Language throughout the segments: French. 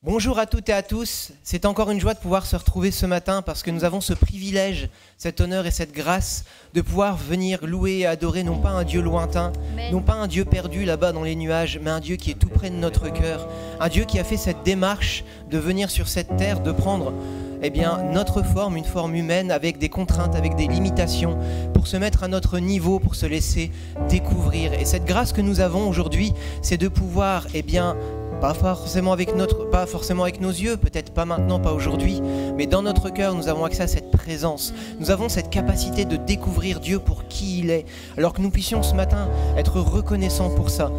Bonjour à toutes et à tous, c'est encore une joie de pouvoir se retrouver ce matin parce que nous avons ce privilège, cet honneur et cette grâce de pouvoir venir louer et adorer non pas un Dieu lointain, non pas un Dieu perdu là-bas dans les nuages, mais un Dieu qui est tout près de notre cœur, un Dieu qui a fait cette démarche de venir sur cette terre, de prendre notre forme, une forme humaine avec des contraintes, avec des limitations, pour se mettre à notre niveau, pour se laisser découvrir. Et cette grâce que nous avons aujourd'hui, c'est de pouvoir, pas forcément avec nos yeux, peut-être pas maintenant, pas aujourd'hui, mais dans notre cœur, nous avons accès à cette présence. Nous avons cette capacité de découvrir Dieu pour qui il est, alors que nous puissions ce matin être reconnaissants pour ça.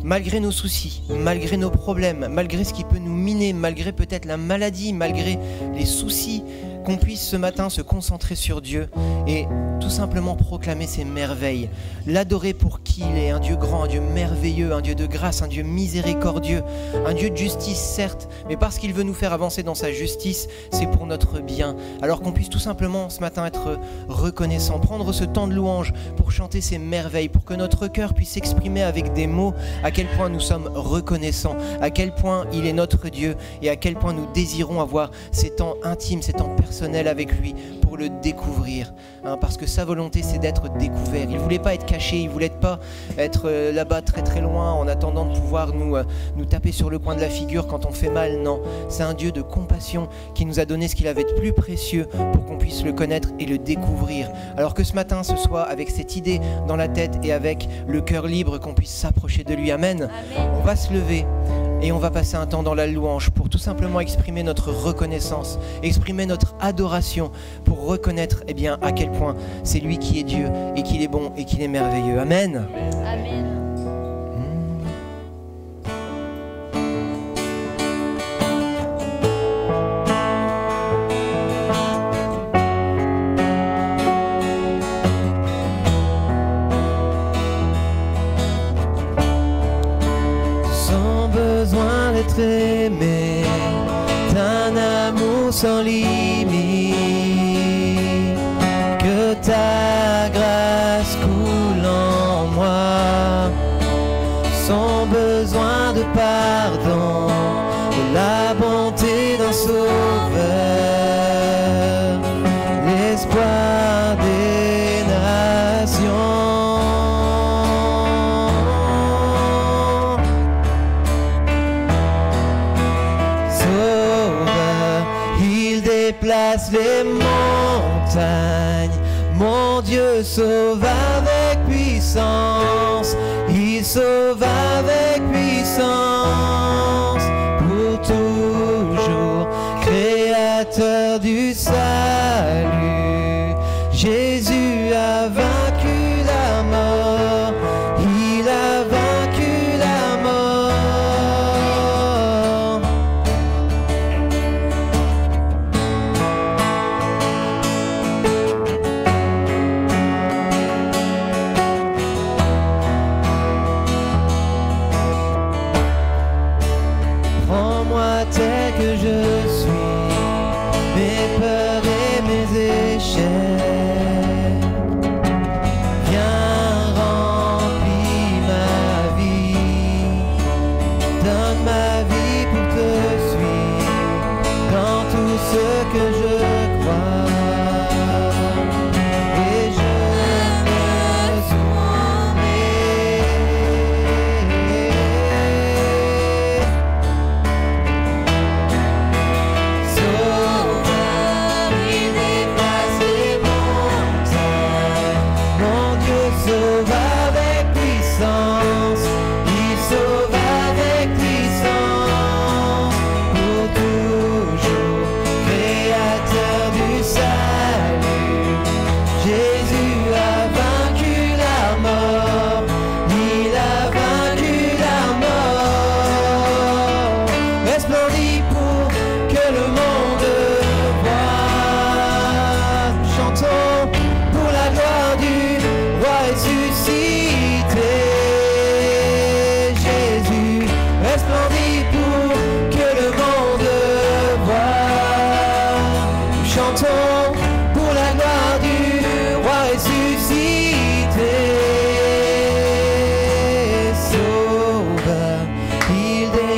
Malgré nos soucis, malgré nos problèmes, malgré ce qui peut nous miner, malgré peut-être la maladie, malgré les soucis, qu'on puisse ce matin se concentrer sur Dieu et tout simplement proclamer ses merveilles, l'adorer pour qui il est, un Dieu grand, un Dieu merveilleux, un Dieu de grâce, un Dieu miséricordieux, un Dieu de justice certes, mais parce qu'il veut nous faire avancer dans sa justice, c'est pour notre bien. Alors qu'on puisse tout simplement ce matin être reconnaissant, prendre ce temps de louange pour chanter ses merveilles, pour que notre cœur puisse s'exprimer avec des mots à quel point nous sommes reconnaissants, à quel point il est notre Dieu et à quel point nous désirons avoir ces temps intimes, ces temps personnels avec lui pour le découvrir, parce que sa volonté c'est d'être découvert. Il ne voulait pas être caché, il ne voulait pas être là-bas très très loin en attendant de pouvoir nous taper sur le coin de la figure quand on fait mal. Non, c'est un Dieu de compassion qui nous a donné ce qu'il avait de plus précieux pour qu'on puisse le connaître et le découvrir. Alors que ce matin ce soit avec cette idée dans la tête et avec le cœur libre qu'on puisse s'approcher de lui. Amen. On va se lever et on va passer un temps dans la louange pour tout simplement exprimer notre reconnaissance, exprimer notre adoration pour reconnaître à quel point c'est lui qui est Dieu et qu'il est bon et qu'il est merveilleux. Amen. Amen. Aimé d'un amour sans limite, que ta grâce coule en moi, sans besoin de pardon, de la bonté d'un sauveur, l'espoir des nations. Place les montagnes, mon Dieu sauve avec puissance, il sauve avec puissance, pour toujours, créateur du salut, Jésus a vaincu la mort, il a vaincu la mort. Tel que je suis, mes peurs et mes échecs, viens remplir ma vie, donne ma vie pour te suivre, dans tout ce que je crois, et je me soumets.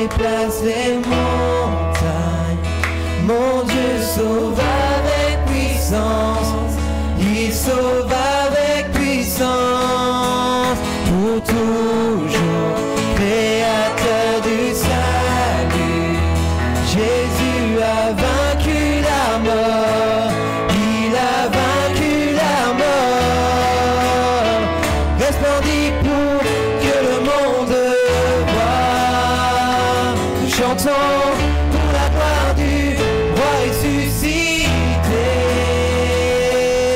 Déplace les monts. Chantons pour la gloire du roi ressuscité.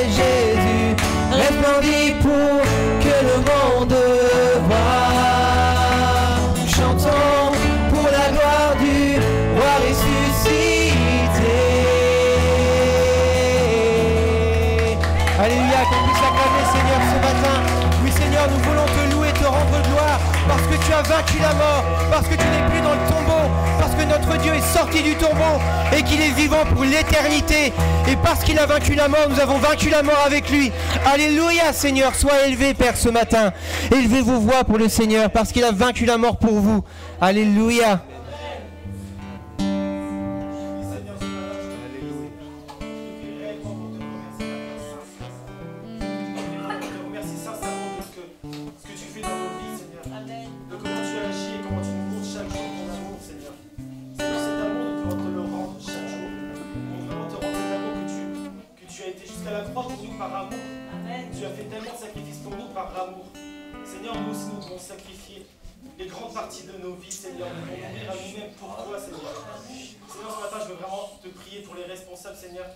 Jésus resplendit pour que le monde voie. Chantons pour la gloire du roi ressuscité. Alléluia, qu'on puisse acclamer Seigneur ce matin. Oui Seigneur, nous voulons te louer, te rendre gloire, parce que tu as vaincu la mort, parce que tu n'es plus dans le tombeau, parce que notre Dieu est sorti du tombeau et qu'il est vivant pour l'éternité. Et parce qu'il a vaincu la mort, nous avons vaincu la mort avec lui. Alléluia Seigneur, sois élevé Père ce matin. Élevez vos voix pour le Seigneur, parce qu'il a vaincu la mort pour vous. Alléluia. Seigneur, nous aussi nous devons sacrifier les grandes parties de nos vies, Seigneur, nous devons mourir à nous-mêmes pour toi, Seigneur. Seigneur, ce matin, je veux vraiment te prier pour les responsables, Seigneur,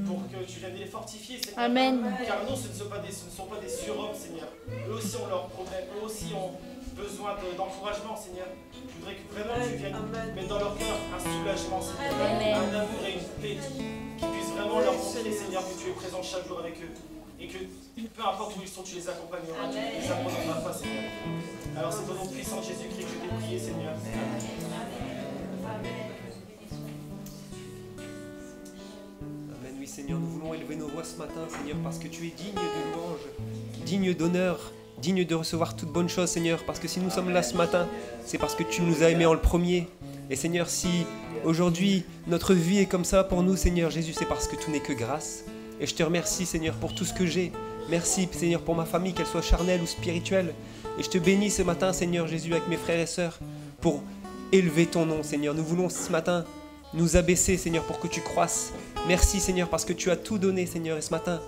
pour que tu viennes les fortifier, Seigneur. Amen. Car non, ce ne sont pas des surhommes, Seigneur. Eux aussi ont leurs problèmes, eux aussi ont besoin d'encouragement, Seigneur. Je voudrais que vraiment tu viennes mettre dans leur cœur un soulagement, Seigneur, un amour et une paix qui puisse vraiment leur montrer, Seigneur, que tu es présent chaque jour avec eux. Et que peu importe où ils sont, tu les accompagneras, tu les abandonneras pas, Seigneur. Alors c'est au nom puissant de Jésus-Christ que je t'ai prié, Seigneur. Amen, oui Seigneur, nous voulons élever nos voix ce matin, Seigneur, parce que tu es digne de louange, digne d'honneur, digne de recevoir toute bonne chose, Seigneur, parce que si nous sommes là ce matin, c'est parce que tu nous as aimés en le premier. Et Seigneur, si aujourd'hui notre vie est comme ça pour nous, Seigneur Jésus, c'est parce que tout n'est que grâce. Et je te remercie, Seigneur, pour tout ce que j'ai. Merci, Seigneur, pour ma famille, qu'elle soit charnelle ou spirituelle. Et je te bénis ce matin, Seigneur Jésus, avec mes frères et sœurs, pour élever ton nom, Seigneur. Nous voulons ce matin nous abaisser, Seigneur, pour que tu croisses. Merci, Seigneur, parce que tu as tout donné, Seigneur. Et ce matin,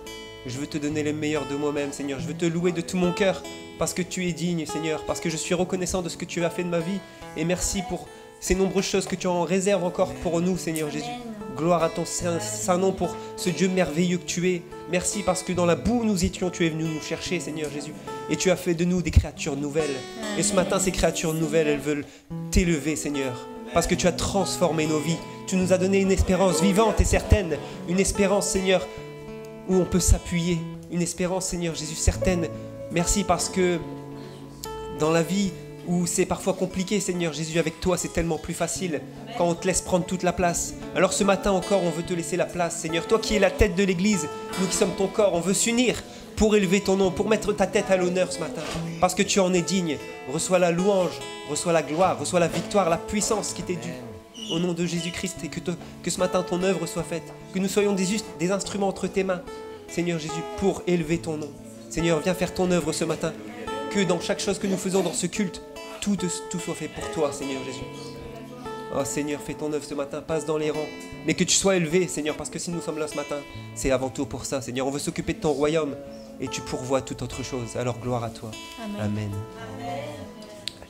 je veux te donner le meilleur de moi-même, Seigneur. Je veux te louer de tout mon cœur, parce que tu es digne, Seigneur, parce que je suis reconnaissant de ce que tu as fait de ma vie. Et merci pour ces nombreuses choses que tu en réserves encore pour nous, Seigneur Jésus. Gloire à ton saint nom pour ce Dieu merveilleux que tu es. Merci parce que dans la boue où nous étions, tu es venu nous chercher, Seigneur Jésus. Et tu as fait de nous des créatures nouvelles. Et ce matin, ces créatures nouvelles, elles veulent t'élever, Seigneur. Parce que tu as transformé nos vies. Tu nous as donné une espérance vivante et certaine. Une espérance, Seigneur, où on peut s'appuyer. Une espérance, Seigneur Jésus, certaine. Merci parce que dans la vie où c'est parfois compliqué, Seigneur Jésus, avec toi, c'est tellement plus facile quand on te laisse prendre toute la place. Alors ce matin encore, on veut te laisser la place, Seigneur. Toi qui es la tête de l'Église, nous qui sommes ton corps, on veut s'unir pour élever ton nom, pour mettre ta tête à l'honneur ce matin. Parce que tu en es digne. Reçois la louange, reçois la gloire, reçois la victoire, la puissance qui t'est due. Au nom de Jésus-Christ, et que ce matin ton œuvre soit faite. Que nous soyons des instruments entre tes mains, Seigneur Jésus, pour élever ton nom. Seigneur, viens faire ton œuvre ce matin. Que dans chaque chose que nous faisons dans ce culte, tout soit fait pour toi, Seigneur Jésus. Oh Seigneur, fais ton œuvre ce matin, passe dans les rangs. Mais que tu sois élevé, Seigneur, parce que si nous sommes là ce matin, c'est avant tout pour ça, Seigneur. On veut s'occuper de ton royaume et tu pourvois toute autre chose. Alors gloire à toi. Amen. Amen.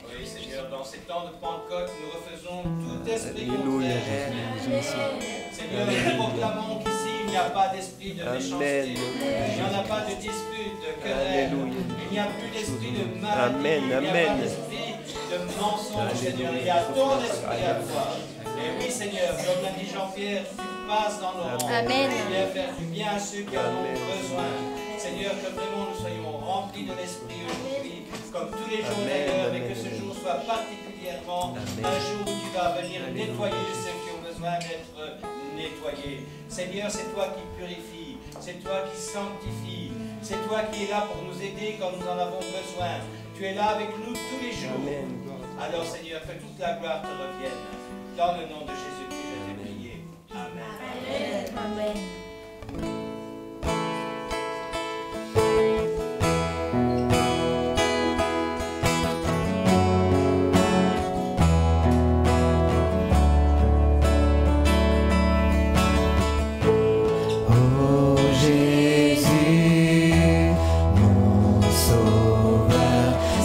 Oui, Seigneur, dans ces temps de Pentecôte, nous refaisons tout esprit contraire. Seigneur, nous proclamons qu'ici, il n'y a pas d'esprit de méchanceté. Il n'y en a pas de dispute, de querelle. Il n'y a plus d'esprit de maladie. Amen. Il n'y a pas d'esprit de mensonge, Seigneur. Il y a ton esprit à toi. Et oui, Seigneur, comme l'a dit Jean-Pierre, tu passes dans nos rangs. Amen. Viens faire du bien à ceux qui en ont besoin. Seigneur, que vraiment nous soyons remplis de l'esprit aujourd'hui, comme tous les jours d'ailleurs, mais que ce jour soit particulièrement un jour où tu vas venir nettoyer ceux qui ont besoin d'être nettoyés. Seigneur, c'est toi qui purifie, c'est toi qui sanctifie, c'est toi qui es là pour nous aider quand nous en avons besoin. Tu es là avec nous tous les jours. Alors Seigneur, que toute la gloire te revienne. Dans le nom de Jésus-Christ, je t'ai prié. Amen. Amen.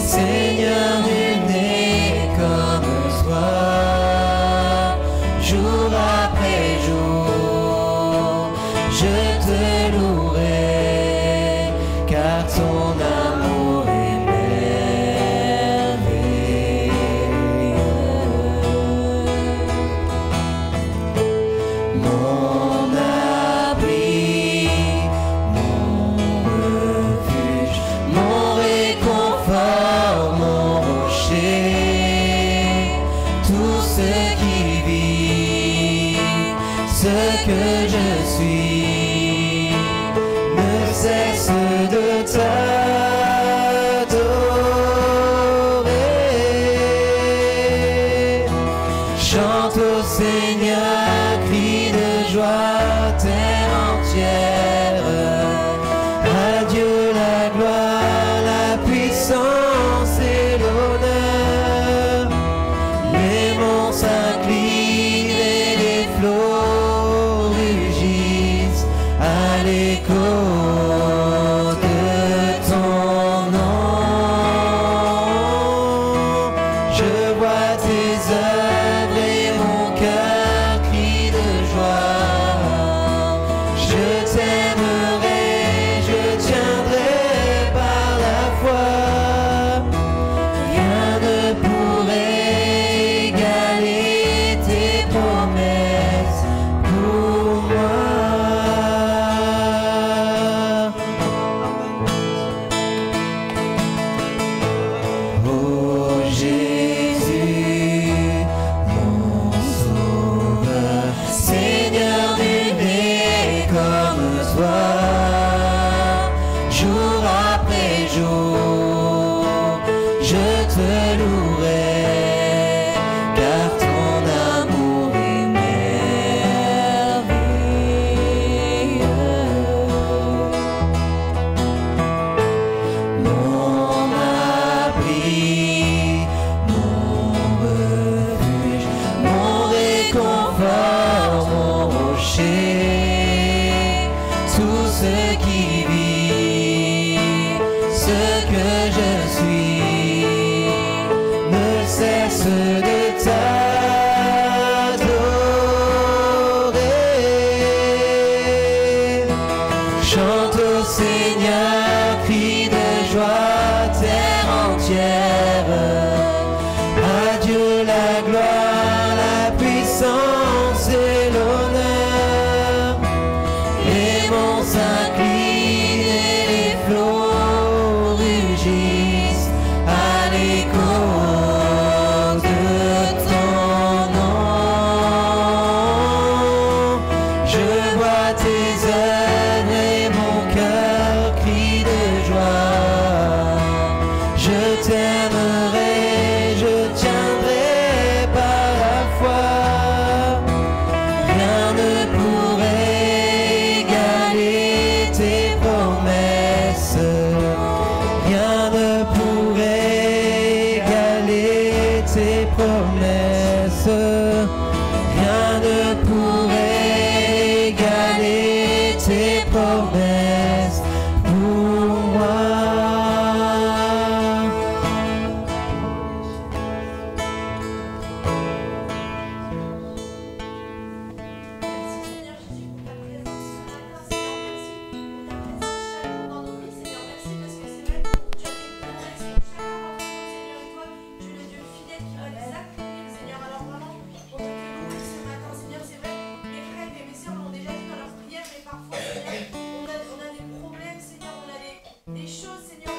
Seigneur, nul n'est comme toi. ce qui vit, ce que je suis, ne cesse de t'adorer. Chante au Seigneur, crie de joie, terre entière. À Dieu la gloire, la puissance et l'honneur. Les monts s'inclinent et les flots rugissent à l'écho de ton nom. Je vois tes œuvres et mon cœur crie de joie. Je t'aimerai, je tiendrai par la foi. Rien ne pourrait égaler tes promesses pour moi. Oh Jésus, mon sauveur, Seigneur d'aimer comme toi, jour après jour, je te louerai, car ton amour est merveilleux. Mon abri, mon refuge, mon réconfort, mon rocher, tout ce qui vit, ce que je suis, ne cesse de t'adorer. Chante au Seigneur, crie de joie, terre entière. À Dieu la gloire, la puissance et l'honneur. Les monts s'inclinent et les flots rugissent à l'écho de ton nom. Je vois tes œuvres et mon cœur crie de joie. Je t'aimerai, je tiendrai par la foi. Rien ne pourrait égaler tes promesses. Rien ne pourrait égaler tes promesses. Rien ne pourrait égaler tes promesses pour moi. Merci Seigneur Jésus pour ta présence ce matin, Seigneur. Merci pour ta présence chaque jour dans nos vies, Seigneur. Merci parce que c'est vrai, tu as des promesses pour chacun d'entre nous, Seigneur. Et toi, tu es le Dieu fidèle qui va les accomplir, Seigneur. Alors vraiment, on veut te louer ce matin, Seigneur. C'est vrai, mes frères et mes sœurs l'ont déjà dit dans leur prière, mais parfois, Seigneur, on a des problèmes, Seigneur. On a des choses, Seigneur.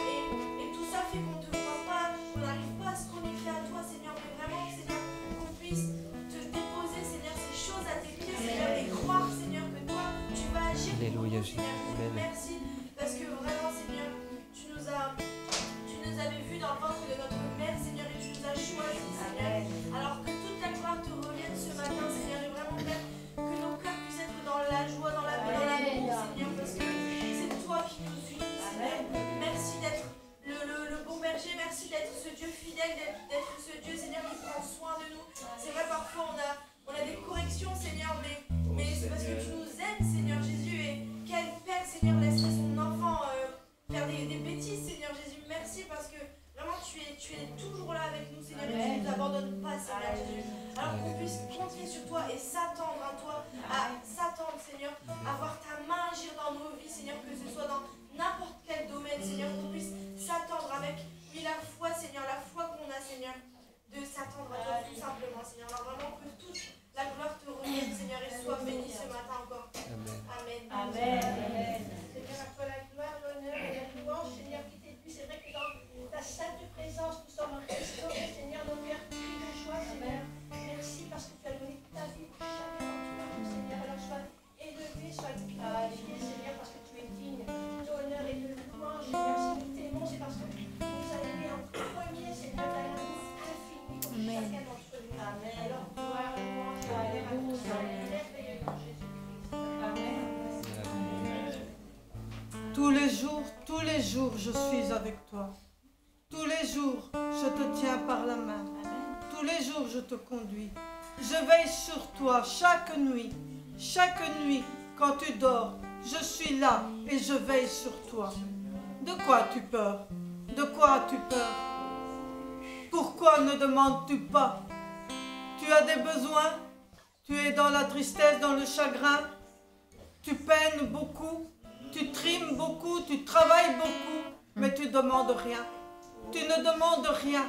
Et tout ça fait qu'on ne te voit pas, on n'arrive pas à se connecter à toi, Seigneur. Mais vraiment, Seigneur, qu'on puisse te déposer, Seigneur, ces choses à tes pieds, Seigneur, et croire, Seigneur, que toi, tu vas agir pour Alléluia, nous, Jésus. Seigneur. Amen. Merci, parce que vraiment, Seigneur, tu nous avais vus dans le ventre de notre mère, Seigneur, et tu nous as choisis, Seigneur. Alors que toute la gloire te revienne ce matin, Seigneur, et vraiment, Père, que nos cœurs puissent être dans la joie, dans la paix, dans l'amour, Seigneur, parce que c'est toi qui nous unis, Seigneur. Merci d'être le bon berger, merci d'être ce Dieu fidèle, d'être ce Dieu, Seigneur, qui prend soin de nous. C'est vrai, parfois, on a des corrections, Seigneur, mais c'est parce que tu nous aimes, Seigneur Jésus, et quel père, Seigneur, laisserait son enfant faire des bêtises, Seigneur Jésus. Merci parce que vraiment tu es toujours là avec nous, Seigneur, et tu ne nous abandonnes pas, Seigneur Jésus. Alors qu'on puisse compter sur toi et s'attendre à toi, à s'attendre, Seigneur, à voir ta main agir dans nos vies, Seigneur, que ce soit dans n'importe quel domaine, Seigneur, qu'on puisse s'attendre avec, oui, la foi, Seigneur, la foi qu'on a, Seigneur, de s'attendre à toi tout simplement, Seigneur. Alors vraiment que toute la gloire te revienne, Seigneur, et sois béni ce matin encore. Amen. Amen. Amen. Seigneur, à toi la gloire, l'honneur et la louange, Seigneur, qui t'est dû. C'est vrai que dans ta sainte présence, nous sommes restaurés, Seigneur, nos cœurs prient de joie, Seigneur. Merci chacun d'entre nous. Alors, gloire, louange, honneur à ton nom, merveilleux nom Jésus-Christ. Amen. Tous les jours, je suis avec toi. Tous les jours, je te tiens par la main. Tous les jours, je te conduis. Je veille sur toi chaque nuit. Chaque nuit, quand tu dors, je suis là et je veille sur toi. De quoi as-tu peur? De quoi as-tu peur? Pourquoi ne demandes-tu pas? Tu as des besoins? Tu es dans la tristesse, dans le chagrin? Tu peines beaucoup? Tu trimes beaucoup? Tu travailles beaucoup? Mais tu ne demandes rien. Tu ne demandes rien.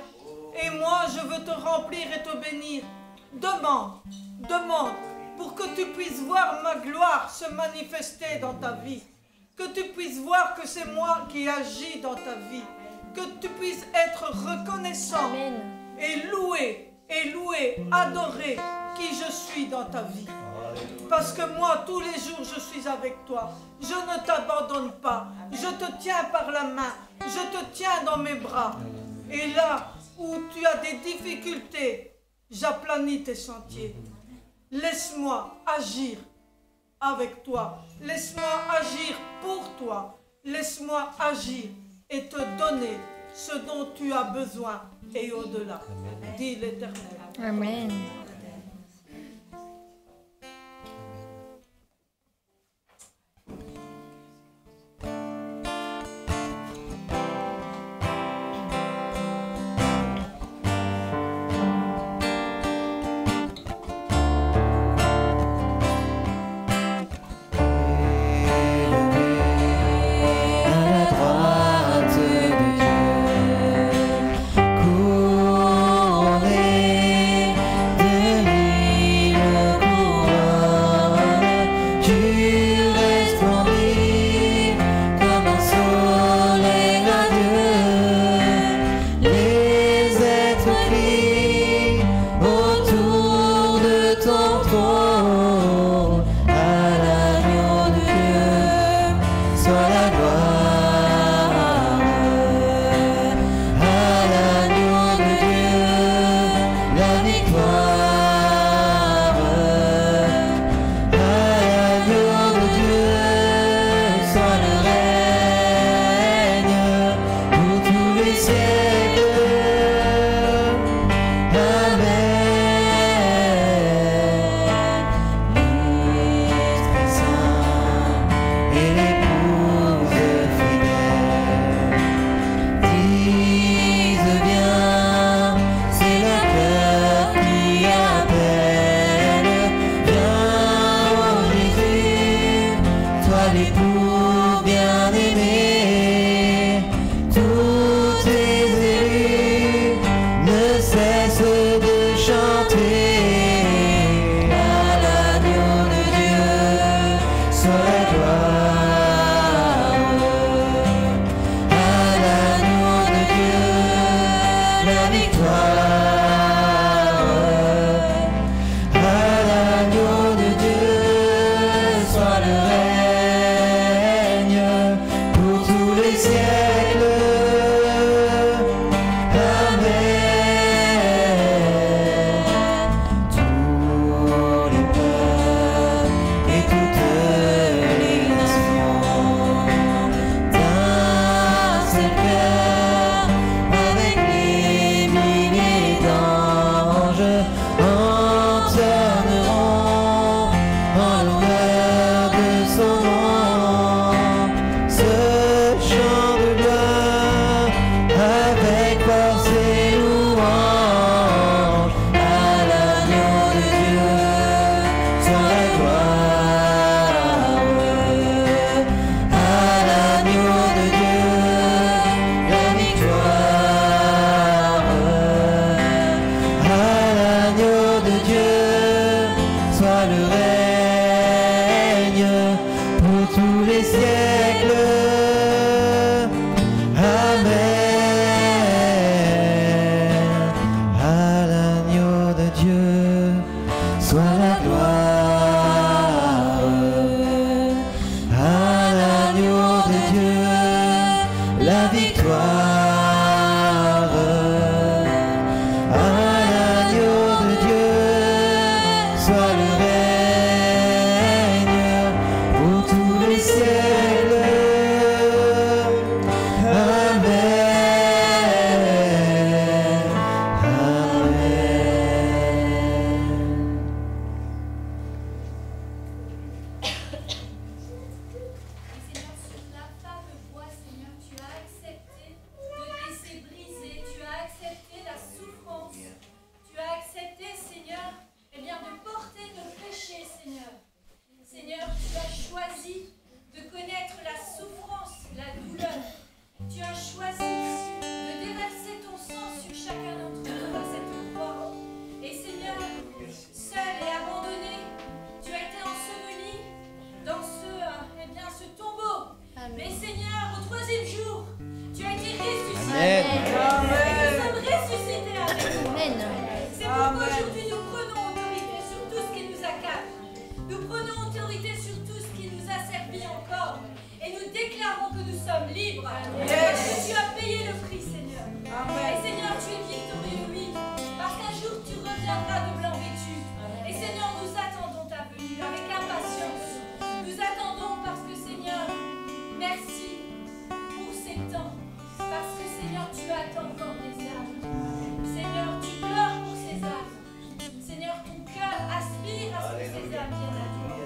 Et moi, je veux te remplir et te bénir. Demande, demande, pour que tu puisses voir ma gloire se manifester dans ta vie. Que tu puisses voir que c'est moi qui agis dans ta vie. Que tu puisses être reconnaissant et louer, adorer qui je suis dans ta vie. Parce que moi, tous les jours, je suis avec toi. Je ne t'abandonne pas. Je te tiens par la main. Je te tiens dans mes bras. Et là où tu as des difficultés, j'aplanis tes sentiers. Laisse-moi agir avec toi. Laisse-moi agir pour toi. Laisse-moi agir et te donner ce dont tu as besoin et au-delà. Dit l'Éternel. Amen. la victoire, à viendras de blanc vêtu. Et Seigneur, nous attendons ta venue avec impatience. Nous attendons parce que Seigneur, merci pour ces temps. Parce que Seigneur, tu attends encore des âmes. Seigneur, tu pleures pour ces âmes. Seigneur, ton cœur aspire à ce que ces âmes viennent à toi.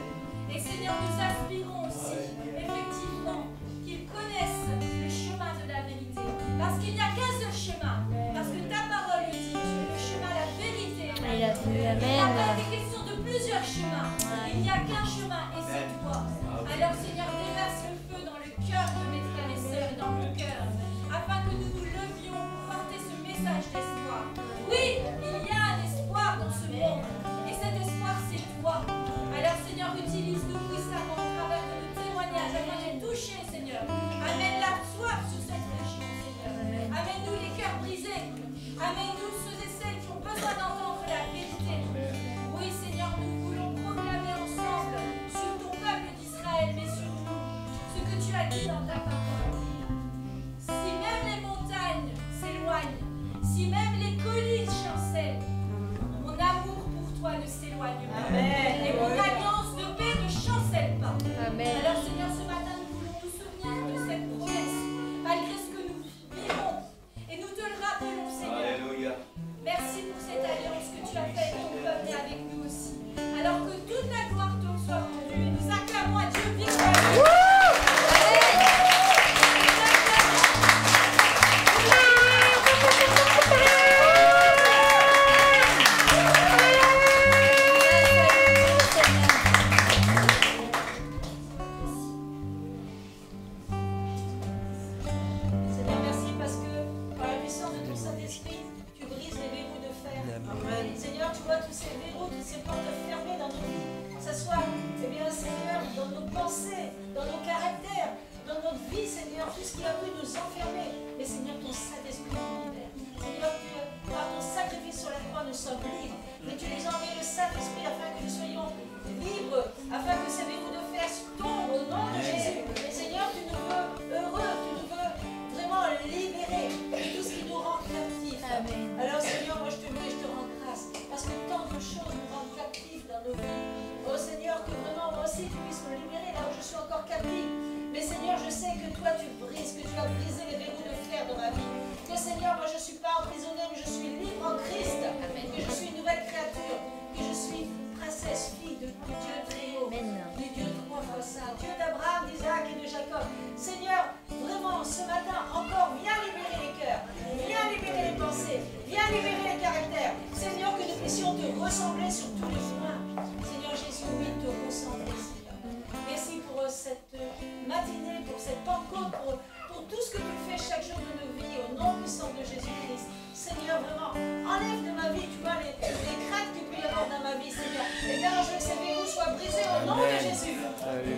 Et Seigneur, nous aspirons aussi, effectivement, qu'ils connaissent le chemin de la vérité. Parce qu'il n'y a qu'un seul chemin. Parce que ta parole le dit, le chemin, la vérité. Il n'y a pas des questions de plusieurs chemins. Il n'y a qu'un chemin et c'est toi. Alors Seigneur, déverse le feu dans le cœur de mes frères et sœurs et dans mon cœur. Afin que nous nous levions pour porter ce message d'espoir. Oui, il y a un espoir dans ce monde. Et cet espoir, c'est toi. Alors Seigneur, utilise-nous puissamment au travers de nos témoignages afin de toucher, Seigneur. Amène la soif sur cette région, Seigneur. Amène-nous les cœurs brisés. Amène-nous ceux et celles qui ont besoin d'entendre la vérité. Oui, Seigneur, nous voulons proclamer ensemble sur ton peuple d'Israël, mais sur nous, ce que tu as dit dans ta parole. Si même les montagnes s'éloignent, si même les collines chancellent, mon amour pour toi ne s'éloigne pas. Amen. Et mon alliance de paix ne chancelle pas. Amen. Alors Seigneur, ce matin, nous voulons nous souvenir de cette promesse, malgré ce que nous vivons. Et nous te le rappelons, Seigneur. Alléluia. Merci pour cette alliance que tu as faite avec ton peuple et avec nous aussi. Alors que toute la gloire te soit rendue. Et nous acclamons à Dieu vivant.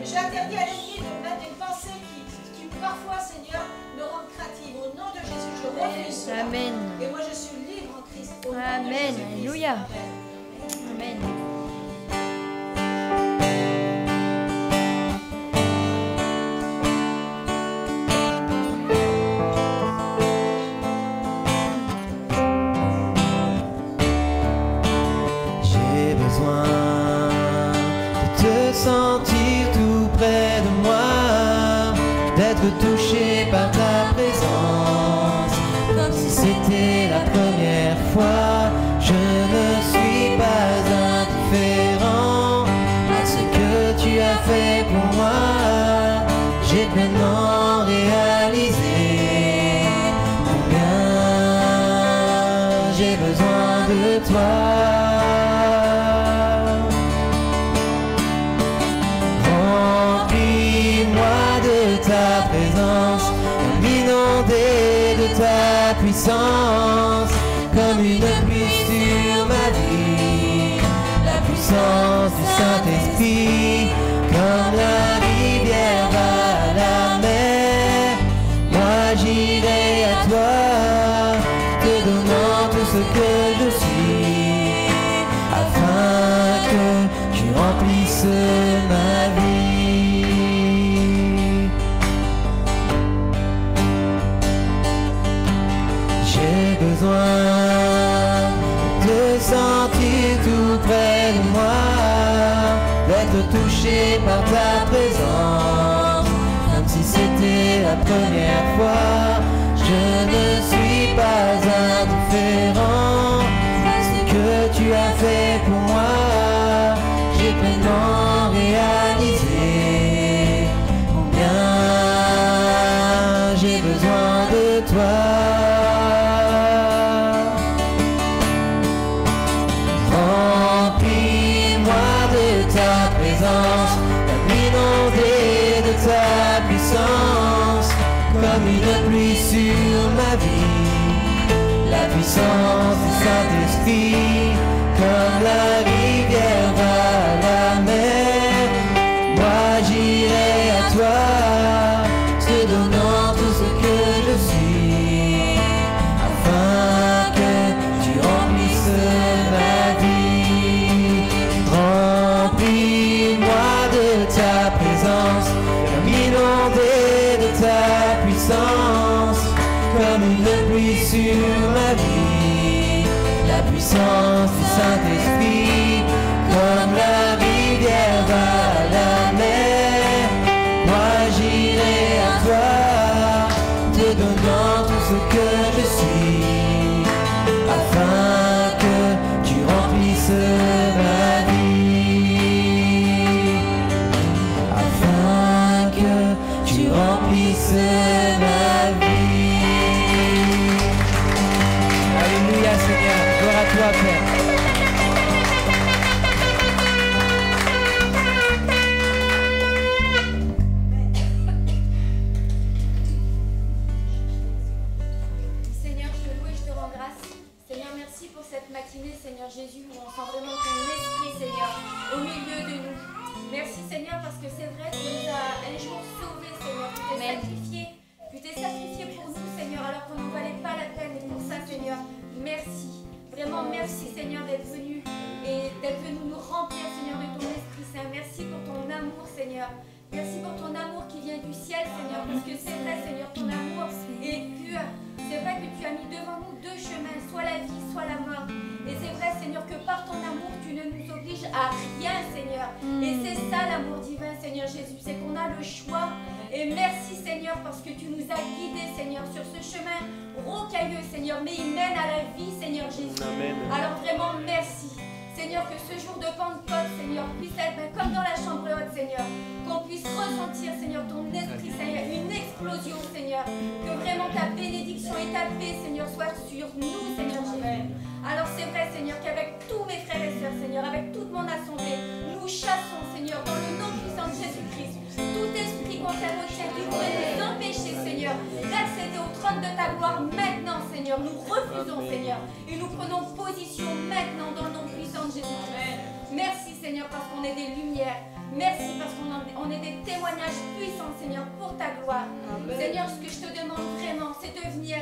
J'interdis à l'ennemi de mettre des pensées qui parfois, Seigneur, me rendent craintive. Au nom de Jésus, je refuse cela. Amen. Et moi, je suis libre en Christ. Amen. Alléluia. Amen. J'ai besoin de te sentir tout près de moi, d'être touché par ta présence, comme si c'était la première fois. Je ne suis pas indifférent à ce que tu as fait pour moi. J'ai pleinement réalisé combien j'ai besoin de toi. Ta présence, inondée de ta puissance, comme une pluie sur ma vie, la puissance du Saint-Esprit, comme la rivière va à la mer. Moi j'irai à toi, te donnant tout ce que je suis, afin que tu remplisses ma vie. J'ai besoin de sentir tout près de moi, d'être touché par ta présence, comme si c'était la première fois. Je ne suis pas indifférent à ce que tu as fait pour moi. J'ai pleinement réalisé combien j'ai besoin de toi. Remplis-moi de ta présence, m'inonder de ta puissance, comme une pluie sur ma vie, la puissance du Saint-Esprit, comme la rivière va à la mer. Moi j'irai à toi, te donnant tout ce que je suis, afin que tu remplisses ma vie. Remplis-moi de ta présence, m'inonder de ta puissance, comme une pluie sur ma vie, la puissance du Saint-Esprit, comme la rivière va à la mer. Moi j'irai à toi, te donnant tout ce que je suis, afin que tu remplisses ma vie, afin que tu remplisses ma vie. Alléluia Seigneur, gloire à toi Père. Seigneur, je te loue et je te rends grâce. Seigneur, merci pour cette matinée, Seigneur Jésus, où on sent vraiment ton esprit, Seigneur, au milieu de nous. Merci, Seigneur, parce que c'est vrai, tu nous as un jour sauvés, Seigneur. Tu t'es sacrifié. Tu t'es sacrifié pour nous, Seigneur, alors qu'on n'en valait pas la peine. Et pour ça, Seigneur, merci. Vraiment, merci, Seigneur, d'être venu et d'être venu nous remplir, Seigneur, de ton Esprit Saint. Merci pour ton amour, Seigneur. Merci pour ton amour qui vient du ciel, Seigneur, parce que c'est vrai, Seigneur, ton amour est pur. C'est vrai que tu as mis devant nous deux chemins, soit la vie, soit la mort. Et c'est vrai, Seigneur, que par ton amour, tu ne nous obliges à rien, Seigneur. Et c'est ça l'amour divin, Seigneur Jésus, c'est qu'on a le choix. Et merci, Seigneur, parce que tu nous as guidés, Seigneur, sur ce chemin rocailleux, Seigneur, mais il mène à la vie, Seigneur Jésus. Amen. Alors vraiment, merci. Seigneur, que ce jour de Pentecôte, Seigneur, puisse être comme dans la chambre haute, Seigneur. Qu'on puisse ressentir, Seigneur, ton Esprit, Seigneur, une explosion, Seigneur. Que vraiment ta bénédiction et ta paix, Seigneur, soient sur nous, Seigneur Jésus. Alors c'est vrai, Seigneur, qu'avec tous mes frères et sœurs, Seigneur, avec toute mon assemblée, nous chassons, Seigneur, dans le nom puissant de Jésus-Christ, tout esprit contraire au ciel qui pourrait nous empêcher, Seigneur, d'accéder au trône de ta gloire maintenant, Seigneur. Nous refusons, Seigneur, et nous prenons position maintenant dans le nom puissant de Jésus-Christ. Merci, Seigneur, parce qu'on est des lumières. Merci parce qu'on est des témoignages puissants, Seigneur, pour ta gloire. Amen. Seigneur, ce que je te demande vraiment, c'est de venir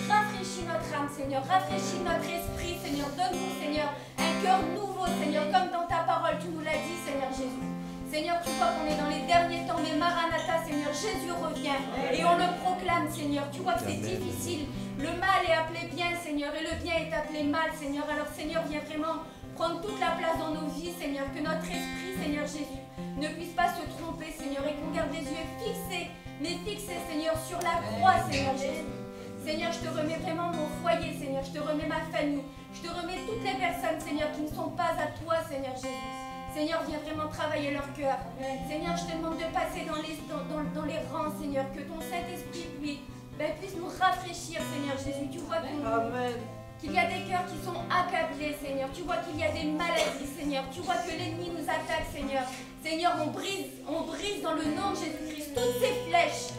rafraîchir notre âme, Seigneur, rafraîchir notre esprit, Seigneur. Donne-nous, Seigneur, un cœur nouveau, Seigneur, comme dans ta parole, tu nous l'as dit, Seigneur Jésus. Seigneur, tu vois qu'on est dans les derniers temps, mais Maranatha, Seigneur, Jésus revient et on le proclame, Seigneur. Tu vois que c'est difficile. Le mal est appelé bien, Seigneur, et le bien est appelé mal, Seigneur. Alors, Seigneur, viens vraiment prendre toute la place dans nos vies, Seigneur. Que notre esprit, Seigneur Jésus, ne puisse pas se tromper, Seigneur, et qu'on garde les yeux fixés, mais fixés, Seigneur, sur la croix, Seigneur Jésus. Seigneur, je te remets vraiment mon foyer, Seigneur. Je te remets ma famille. Je te remets toutes les personnes, Seigneur, qui ne sont pas à toi, Seigneur Jésus. Seigneur, viens vraiment travailler leur cœur. Seigneur, je te demande de passer dans les rangs, Seigneur. Que ton Saint-Esprit puisse nous rafraîchir, Seigneur Jésus. Tu vois qu'il y a des cœurs qui sont accablés, Seigneur. Tu vois qu'il y a des maladies, Seigneur. Tu vois que l'ennemi nous attaque, Seigneur. Seigneur, on brise dans le nom de Jésus-Christ toutes ces flèches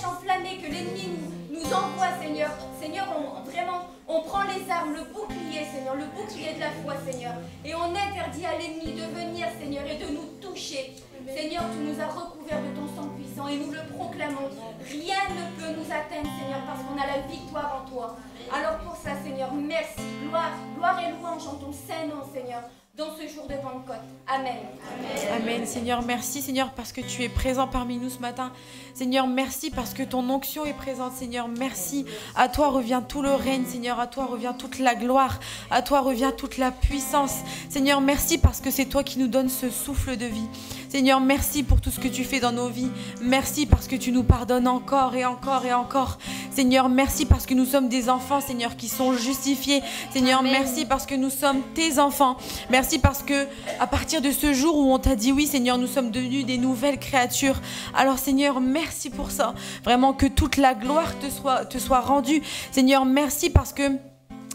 enflammées que l'ennemi nous envoie, Seigneur. Seigneur, on prend les armes, le bouclier, Seigneur, le bouclier de la foi, Seigneur. Et on interdit à l'ennemi de venir, Seigneur, et de nous toucher. Seigneur, tu nous as recouverts de ton sang puissant et nous le proclamons. Rien ne peut nous atteindre, Seigneur, parce qu'on a la victoire en toi. Alors pour ça, Seigneur, merci. Gloire et louange en ton saint nom, Seigneur. dans ce jour de Pentecôte. Amen. Amen. Seigneur, merci Seigneur parce que tu es présent parmi nous ce matin. Seigneur, merci parce que ton onction est présente. Seigneur, merci. À toi revient tout le règne. Seigneur, à toi revient toute la gloire. À toi revient toute la puissance. Seigneur, merci parce que c'est toi qui nous donnes ce souffle de vie. Seigneur, merci pour tout ce que tu fais dans nos vies. Merci parce que tu nous pardonnes encore et encore et encore. Seigneur, merci parce que nous sommes des enfants, Seigneur, qui sont justifiés. Seigneur, Amen. merci parce que nous sommes tes enfants. Merci parce que à partir de ce jour où on t'a dit oui, Seigneur, nous sommes devenus des nouvelles créatures. Alors, Seigneur, merci pour ça. Vraiment que toute la gloire te soit rendue. Seigneur, merci parce que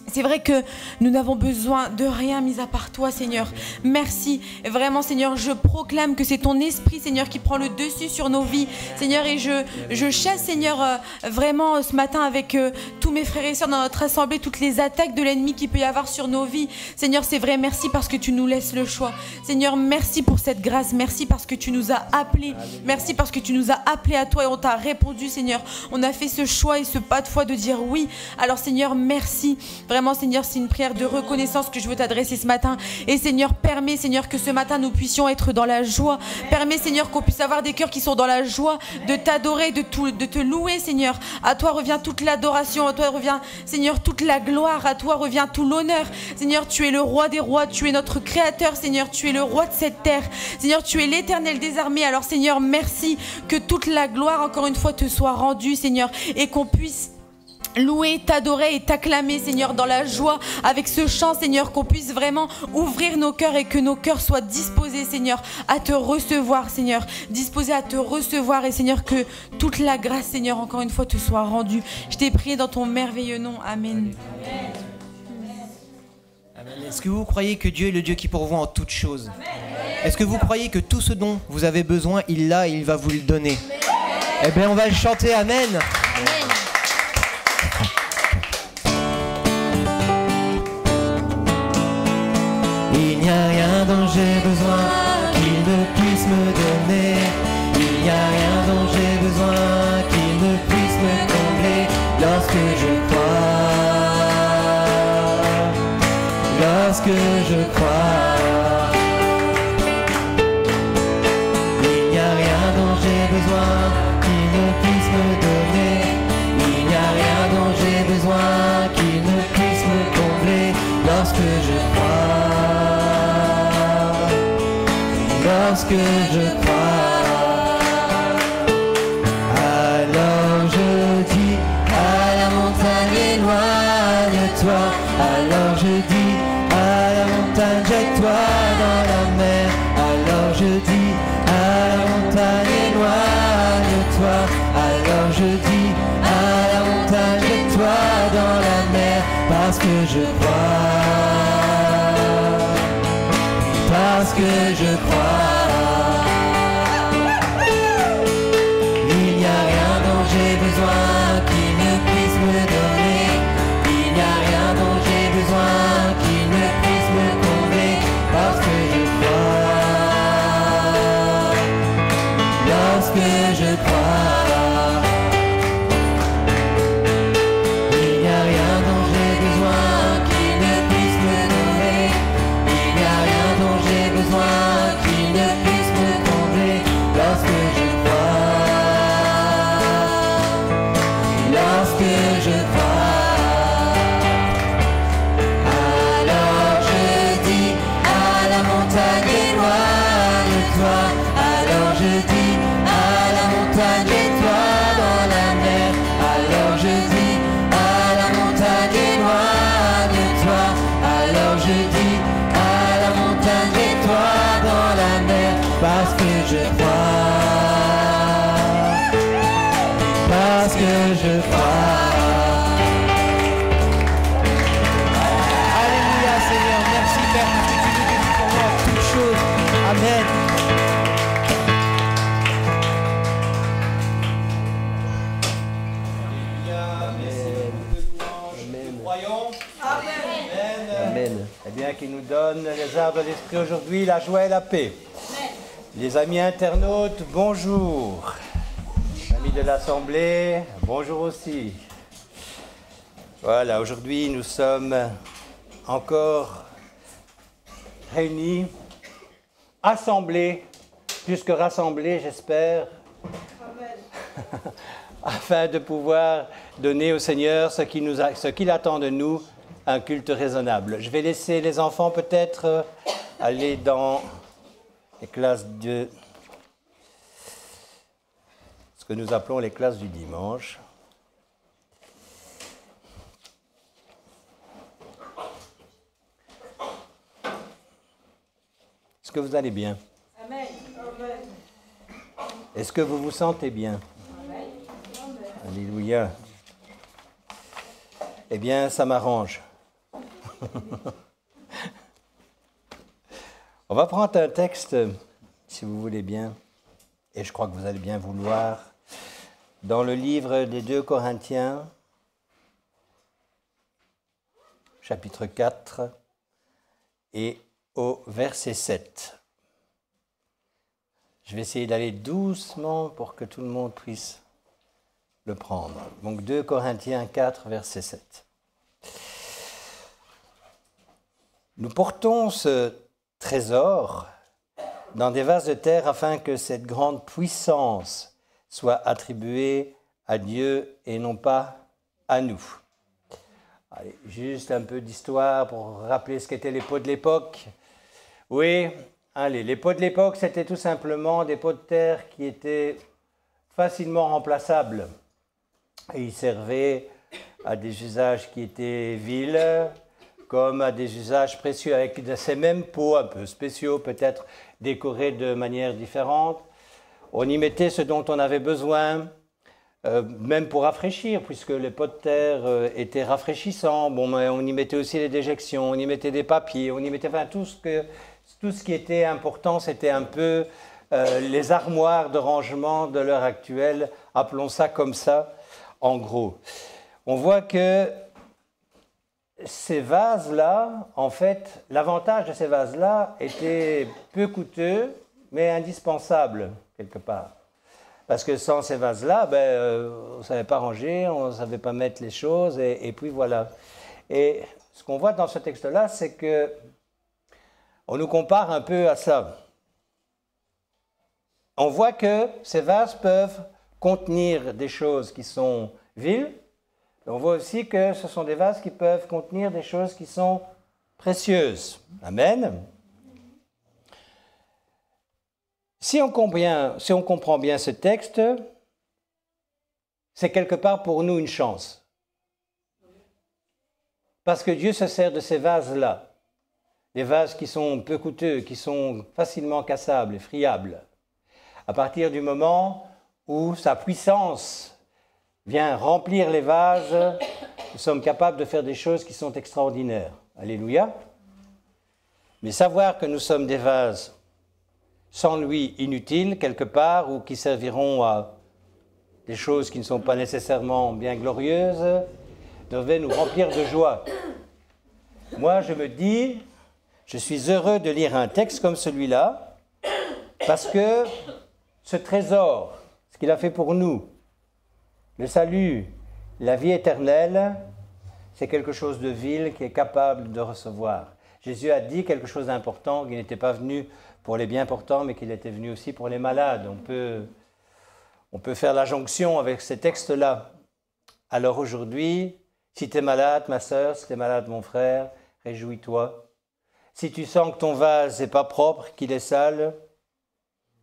c'est vrai que nous n'avons besoin de rien mis à part toi, Seigneur. Merci. Et vraiment, Seigneur, je proclame que c'est ton esprit, Seigneur, qui prend le dessus sur nos vies. Seigneur, et je chasse, Seigneur, vraiment ce matin avec tous mes frères et sœurs dans notre assemblée, toutes les attaques de l'ennemi qu'il peut y avoir sur nos vies. Seigneur, c'est vrai, merci parce que tu nous laisses le choix. Seigneur, merci pour cette grâce. Merci parce que tu nous as appelés. Merci parce que tu nous as appelés à toi et on t'a répondu, Seigneur. On a fait ce choix et ce pas de foi de dire oui. Alors, Seigneur, merci. Vraiment, Seigneur, c'est une prière de reconnaissance que je veux t'adresser ce matin. Et Seigneur, permets, Seigneur, que ce matin nous puissions être dans la joie. Permets, Seigneur, qu'on puisse avoir des cœurs qui sont dans la joie de t'adorer, de te louer, Seigneur. À toi revient toute l'adoration, à toi revient, Seigneur, toute la gloire, à toi revient tout l'honneur. Seigneur, tu es le roi des rois, tu es notre créateur, Seigneur, tu es le roi de cette terre. Seigneur, tu es l'éternel des armées. Alors, Seigneur, merci que toute la gloire, encore une fois, te soit rendue, Seigneur, et qu'on puisse louer, t'adorer et t'acclamer, Seigneur, dans la joie avec ce chant, Seigneur, qu'on puisse vraiment ouvrir nos cœurs et que nos cœurs soient disposés, Seigneur, à te recevoir, Seigneur, disposés à te recevoir et, Seigneur, que toute la grâce, Seigneur, encore une fois, te soit rendue. Je t'ai prié dans ton merveilleux nom. Amen. Amen. Est-ce que vous croyez que Dieu est le Dieu qui pourvoit en toutes choses? Est-ce que vous croyez que tout ce dont vous avez besoin, il l'a et il va vous le donner? Eh bien, on va le chanter. Amen. Il n'y a rien dont j'ai besoin qu'il ne puisse me donner. Il n'y a rien dont j'ai besoin qu'il ne puisse me combler. Lorsque je crois, lorsque je crois. Il n'y a rien dont j'ai besoin qu'il ne puisse me donner. Il n'y a rien dont j'ai besoin qu'il ne puisse me combler. Lorsque je crois, lorsque je crois, alors je dis à la montagne éloigne-toi. Alors je dis à la montagne jette-toi dans la mer. Alors je dis à la montagne éloigne-toi. Alors je dis à la montagne jette-toi dans la mer. Parce que je crois, parce que je crois. Il n'y a rien dont j'ai besoin qui ne puisse me donner. Il n'y a rien dont j'ai besoin qui ne puisse me combler. Parce que je crois, lorsque je crois. Parce que je crois, parce que je crois. Alléluia Seigneur, merci Père parce que tu nous bénis pour moi toutes choses. Amen. Amen. Eh bien, qu'il nous donne les arts de l'esprit aujourd'hui, la joie et la paix. Les amis internautes, bonjour. Amis de l'Assemblée, bonjour aussi. Voilà, aujourd'hui nous sommes encore réunis, assemblés, plus que rassemblés, j'espère, afin de pouvoir donner au Seigneur ce qu'il attend de nous, un culte raisonnable. Je vais laisser les enfants peut-être aller dans les classes de ce que nous appelons les classes du dimanche. Est-ce que vous allez bien? Amen. Est-ce que vous vous sentez bien? Amen. Alléluia. Eh bien, ça m'arrange. On va prendre un texte, si vous voulez bien, et je crois que vous allez bien vouloir, dans le livre des 2 Corinthiens, chapitre 4, et au verset 7. Je vais essayer d'aller doucement pour que tout le monde puisse le prendre. Donc 2 Corinthiens 4, verset 7. Nous portons ce trésor dans des vases de terre afin que cette grande puissance soit attribuée à Dieu et non pas à nous. Allez, juste un peu d'histoire pour rappeler ce qu'étaient les pots de l'époque. Oui, allez, les pots de l'époque, c'était tout simplement des pots de terre qui étaient facilement remplaçables. Et ils servaient à des usages qui étaient vils, comme à des usages précieux, avec ces mêmes pots un peu spéciaux, peut-être décorés de manière différente. On y mettait ce dont on avait besoin, même pour rafraîchir, puisque les pots de terre étaient rafraîchissants. Bon, mais on y mettait aussi les déjections, on y mettait des papiers, on y mettait enfin, tout ce qui était important, c'était un peu les armoires de rangement de l'heure actuelle, appelons ça comme ça, en gros. On voit que ces vases-là, en fait, l'avantage de ces vases-là était peu coûteux, mais indispensable, quelque part. Parce que sans ces vases-là, on ne savait pas ranger, on ne savait pas mettre les choses, et puis voilà. Et ce qu'on voit dans ce texte-là, c'est que on nous compare un peu à ça. On voit que ces vases peuvent contenir des choses qui sont viles. On voit aussi que ce sont des vases qui peuvent contenir des choses qui sont précieuses. Amen. Si on comprend bien ce texte, c'est quelque part pour nous une chance. Parce que Dieu se sert de ces vases-là, des vases qui sont peu coûteux, qui sont facilement cassables et friables, à partir du moment où sa puissance vient remplir les vases, nous sommes capables de faire des choses qui sont extraordinaires. Alléluia. Mais savoir que nous sommes des vases sans lui inutiles quelque part, ou qui serviront à des choses qui ne sont pas nécessairement bien glorieuses, devait nous remplir de joie. Moi, je me dis, je suis heureux de lire un texte comme celui-là, parce que ce trésor, ce qu'il a fait pour nous, le salut, la vie éternelle, c'est quelque chose de vil qui est capable de recevoir. Jésus a dit quelque chose d'important, qu'il n'était pas venu pour les bien portants, mais qu'il était venu aussi pour les malades. On peut faire la jonction avec ces textes-là. Alors aujourd'hui, si tu es malade, ma sœur, si tu es malade, mon frère, réjouis-toi. Si tu sens que ton vase n'est pas propre, qu'il est sale,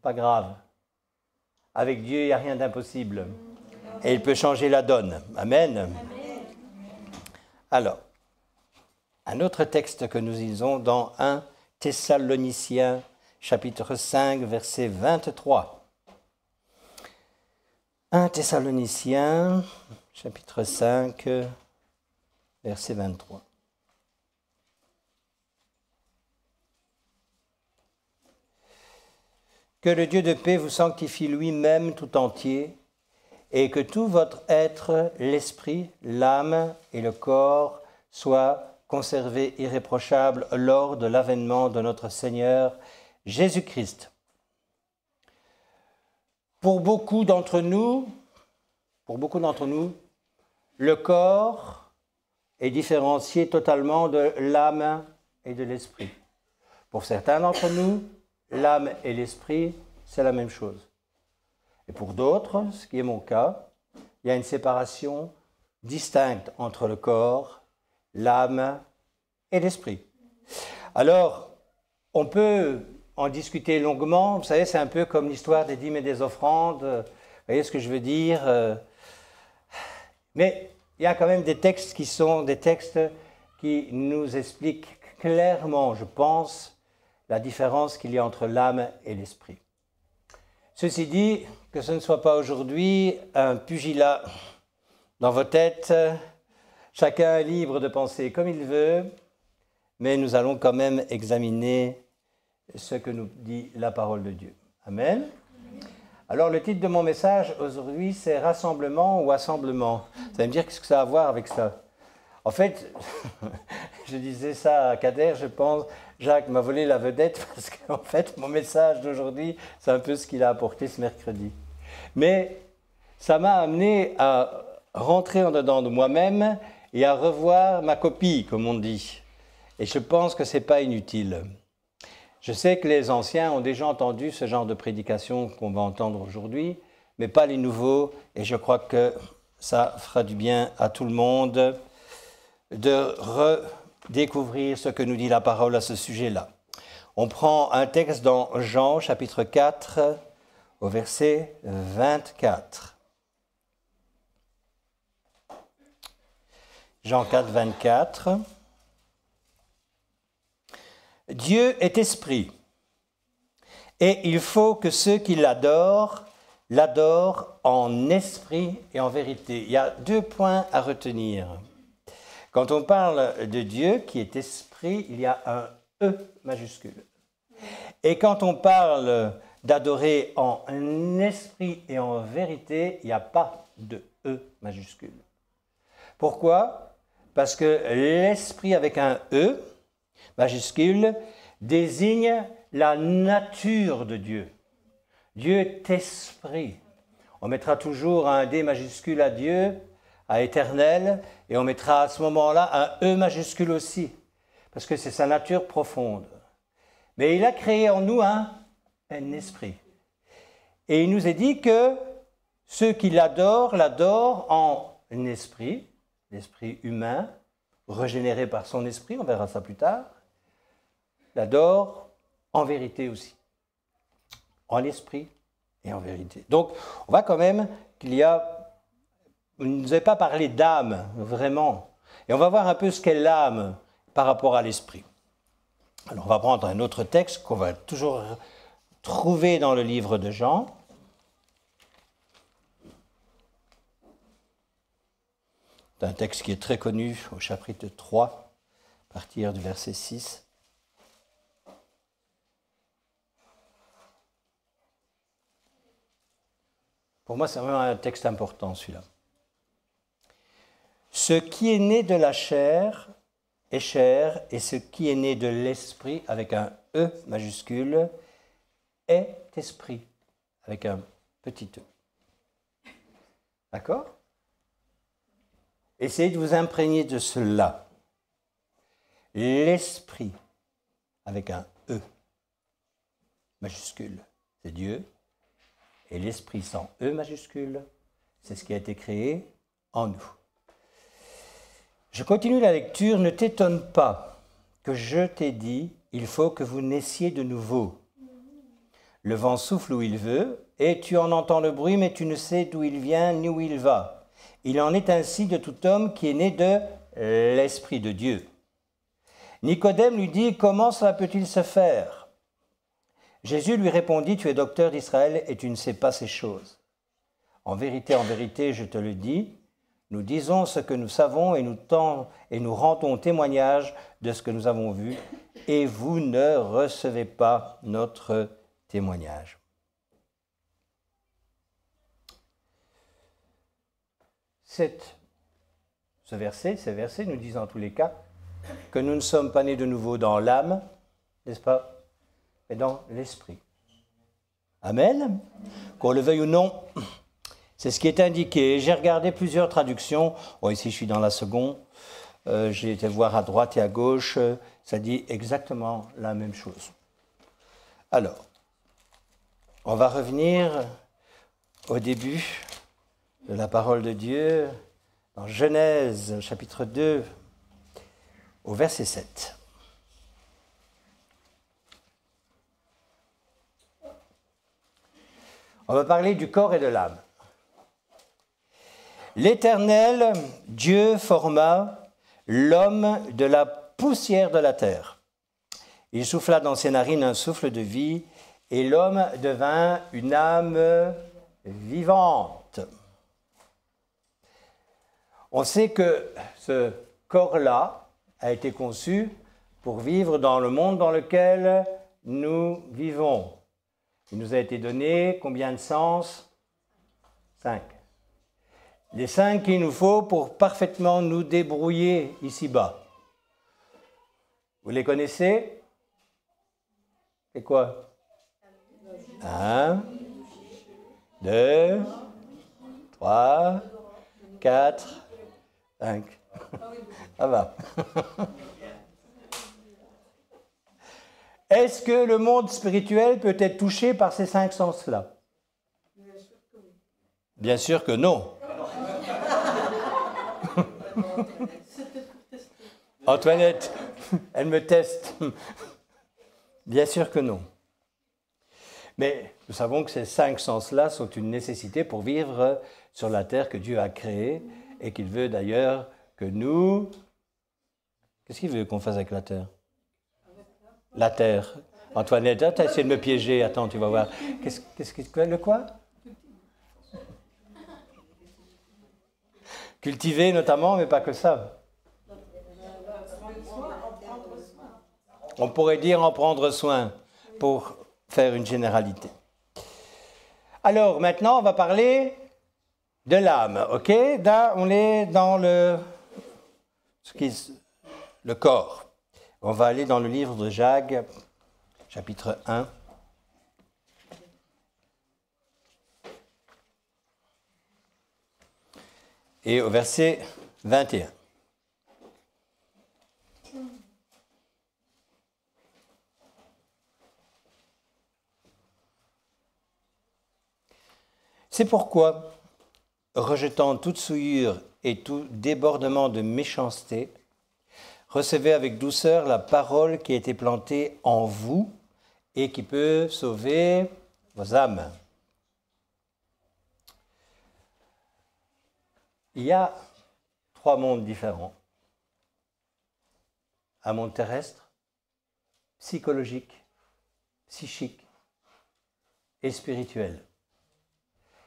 pas grave. Avec Dieu, il n'y a rien d'impossible. Et il peut changer la donne. Amen. Amen. Alors, un autre texte que nous lisons dans 1 Thessaloniciens, chapitre 5, verset 23. 1 Thessaloniciens, chapitre 5, verset 23. Que le Dieu de paix vous sanctifie lui-même tout entier, et que tout votre être, l'esprit, l'âme et le corps soient conservés irréprochables lors de l'avènement de notre Seigneur Jésus-Christ. Pour beaucoup d'entre nous, le corps est différencié totalement de l'âme et de l'esprit. Pour certains d'entre nous, l'âme et l'esprit, c'est la même chose. Et pour d'autres, ce qui est mon cas, il y a une séparation distincte entre le corps, l'âme et l'esprit. Alors, on peut en discuter longuement. Vous savez, c'est un peu comme l'histoire des dîmes et des offrandes. Vous voyez ce que je veux dire? Mais il y a quand même des textes qui sont des textes qui nous expliquent clairement, je pense, la différence qu'il y a entre l'âme et l'esprit. Ceci dit, que ce ne soit pas aujourd'hui un pugilat dans vos têtes, chacun est libre de penser comme il veut, mais nous allons quand même examiner ce que nous dit la parole de Dieu. Amen. Alors le titre de mon message aujourd'hui, c'est « Rassemblement ou Assemblement ». Vous allez me dire qu'est-ce que ça a à voir avec ça? En fait, je disais ça à Kader, je pense, Jacques m'a volé la vedette parce qu'en fait, mon message d'aujourd'hui, c'est un peu ce qu'il a apporté ce mercredi. Mais ça m'a amené à rentrer en dedans de moi-même et à revoir ma copie, comme on dit. Et je pense que ce n'est pas inutile. Je sais que les anciens ont déjà entendu ce genre de prédication qu'on va entendre aujourd'hui, mais pas les nouveaux, et je crois que ça fera du bien à tout le monde de redécouvrir ce que nous dit la parole à ce sujet-là. On prend un texte dans Jean, chapitre 4, au verset 24. Jean 4, 24. Dieu est esprit, et il faut que ceux qui l'adorent, l'adorent en esprit et en vérité. Il y a 2 points à retenir. Quand on parle de Dieu qui est esprit, il y a un E majuscule. Et quand on parle d'adorer en esprit et en vérité, il n'y a pas de E majuscule. Pourquoi? Parce que l'esprit avec un E majuscule désigne la nature de Dieu. Dieu est esprit. On mettra toujours un D majuscule à Dieu, à éternel, et on mettra à ce moment-là un E majuscule aussi, parce que c'est sa nature profonde. Mais il a créé en nous un esprit. Et il nous est dit que ceux qui l'adorent, l'adorent en esprit, l'esprit humain, régénéré par son esprit, on verra ça plus tard, l'adorent en vérité aussi, en esprit et en vérité. Donc, on voit quand même qu'il y a... Vous ne nous avez pas parlé d'âme, vraiment. Et on va voir un peu ce qu'est l'âme par rapport à l'esprit. Alors, on va prendre un autre texte qu'on va toujours trouver dans le livre de Jean. C'est un texte qui est très connu au chapitre 3, à partir du verset 6. Pour moi, c'est vraiment un texte important, celui-là. Ce qui est né de la chair est chair, et ce qui est né de l'esprit, avec un E majuscule, est esprit, avec un petit E. D'accord? Essayez de vous imprégner de cela. L'esprit, avec un E majuscule, c'est Dieu. Et l'esprit sans E majuscule, c'est ce qui a été créé en nous. Je continue la lecture. Ne t'étonne pas que je t'ai dit, il faut que vous naissiez de nouveau. Le vent souffle où il veut, et tu en entends le bruit, mais tu ne sais d'où il vient ni où il va. Il en est ainsi de tout homme qui est né de l'Esprit de Dieu. Nicodème lui dit, comment cela peut-il se faire? Jésus lui répondit, tu es docteur d'Israël et tu ne sais pas ces choses. En vérité, je te le dis, nous disons ce que nous savons et nous rendons témoignage de ce que nous avons vu, et vous ne recevez pas notre témoignage. Ces versets nous disent en tous les cas que nous ne sommes pas nés de nouveau dans l'âme, n'est-ce pas, mais dans l'esprit. Amen. Qu'on le veuille ou non, c'est ce qui est indiqué. J'ai regardé plusieurs traductions. Bon, ici, je suis dans la seconde. j'ai été voir à droite et à gauche, ça dit exactement la même chose. Alors, on va revenir au début de la parole de Dieu, dans Genèse, chapitre 2, au verset 7. On va parler du corps et de l'âme. L'Éternel, Dieu, forma l'homme de la poussière de la terre. Il souffla dans ses narines un souffle de vie, et l'homme devint une âme vivante. On sait que ce corps-là a été conçu pour vivre dans le monde dans lequel nous vivons. Il nous a été donné combien de sens? 5. Les 5 qu'il nous faut pour parfaitement nous débrouiller ici-bas. Vous les connaissez? C'est quoi? 1, 2, 3, 4, 5. Ça va. Est-ce que le monde spirituel peut être touché par ces 5 sens-là? Bien sûr que non. Antoinette, elle me teste. Bien sûr que non. Mais nous savons que ces 5 sens-là sont une nécessité pour vivre sur la terre que Dieu a créée et qu'il veut d'ailleurs que nous... Qu'est-ce qu'il veut qu'on fasse avec la terre? La terre. Antoinette, tu as essayé de me piéger. Attends, tu vas voir. Le quoi? Cultiver notamment, mais pas que ça. On pourrait dire en prendre soin pour faire une généralité. Alors, maintenant, on va parler de l'âme, ok? Là, on est dans le corps. On va aller dans le livre de Jacques, chapitre 1. Et au verset 21. C'est pourquoi, rejetant toute souillure et tout débordement de méchanceté, recevez avec douceur la parole qui a été plantée en vous et qui peut sauver vos âmes. Il y a 3 mondes différents. Un monde terrestre, psychologique, psychique et spirituel.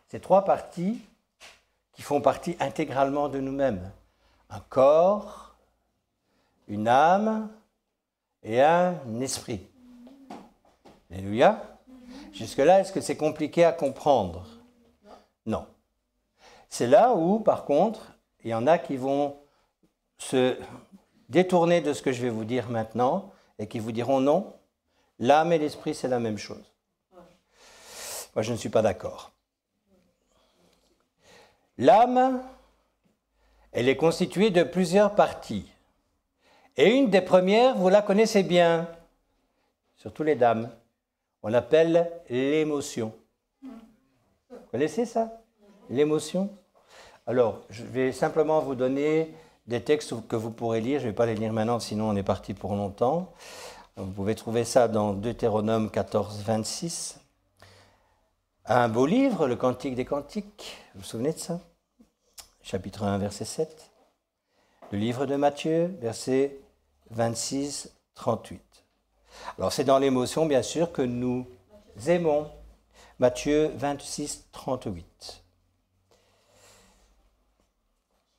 Ces 3 parties qui font partie intégralement de nous-mêmes. Un corps, une âme et un esprit. Alléluia. Jusque-là, est-ce que c'est compliqué à comprendre? Non. C'est là où, par contre, il y en a qui vont se détourner de ce que je vais vous dire maintenant et qui vous diront non, l'âme et l'esprit, c'est la même chose. Moi, je ne suis pas d'accord. L'âme, elle est constituée de plusieurs parties. Et une des premières, vous la connaissez bien, surtout les dames, on l'appelle l'émotion. Vous connaissez ça? L'émotion? Alors, je vais simplement vous donner des textes que vous pourrez lire. Je ne vais pas les lire maintenant, sinon on est parti pour longtemps. Vous pouvez trouver ça dans Deutéronome 14, 26. Un beau livre, le Cantique des Cantiques. Vous vous souvenez de ça? Chapitre 1, verset 7. Le livre de Matthieu, verset 26, 38. Alors, c'est dans l'émotion, bien sûr, que nous aimons. Matthieu 26, 38.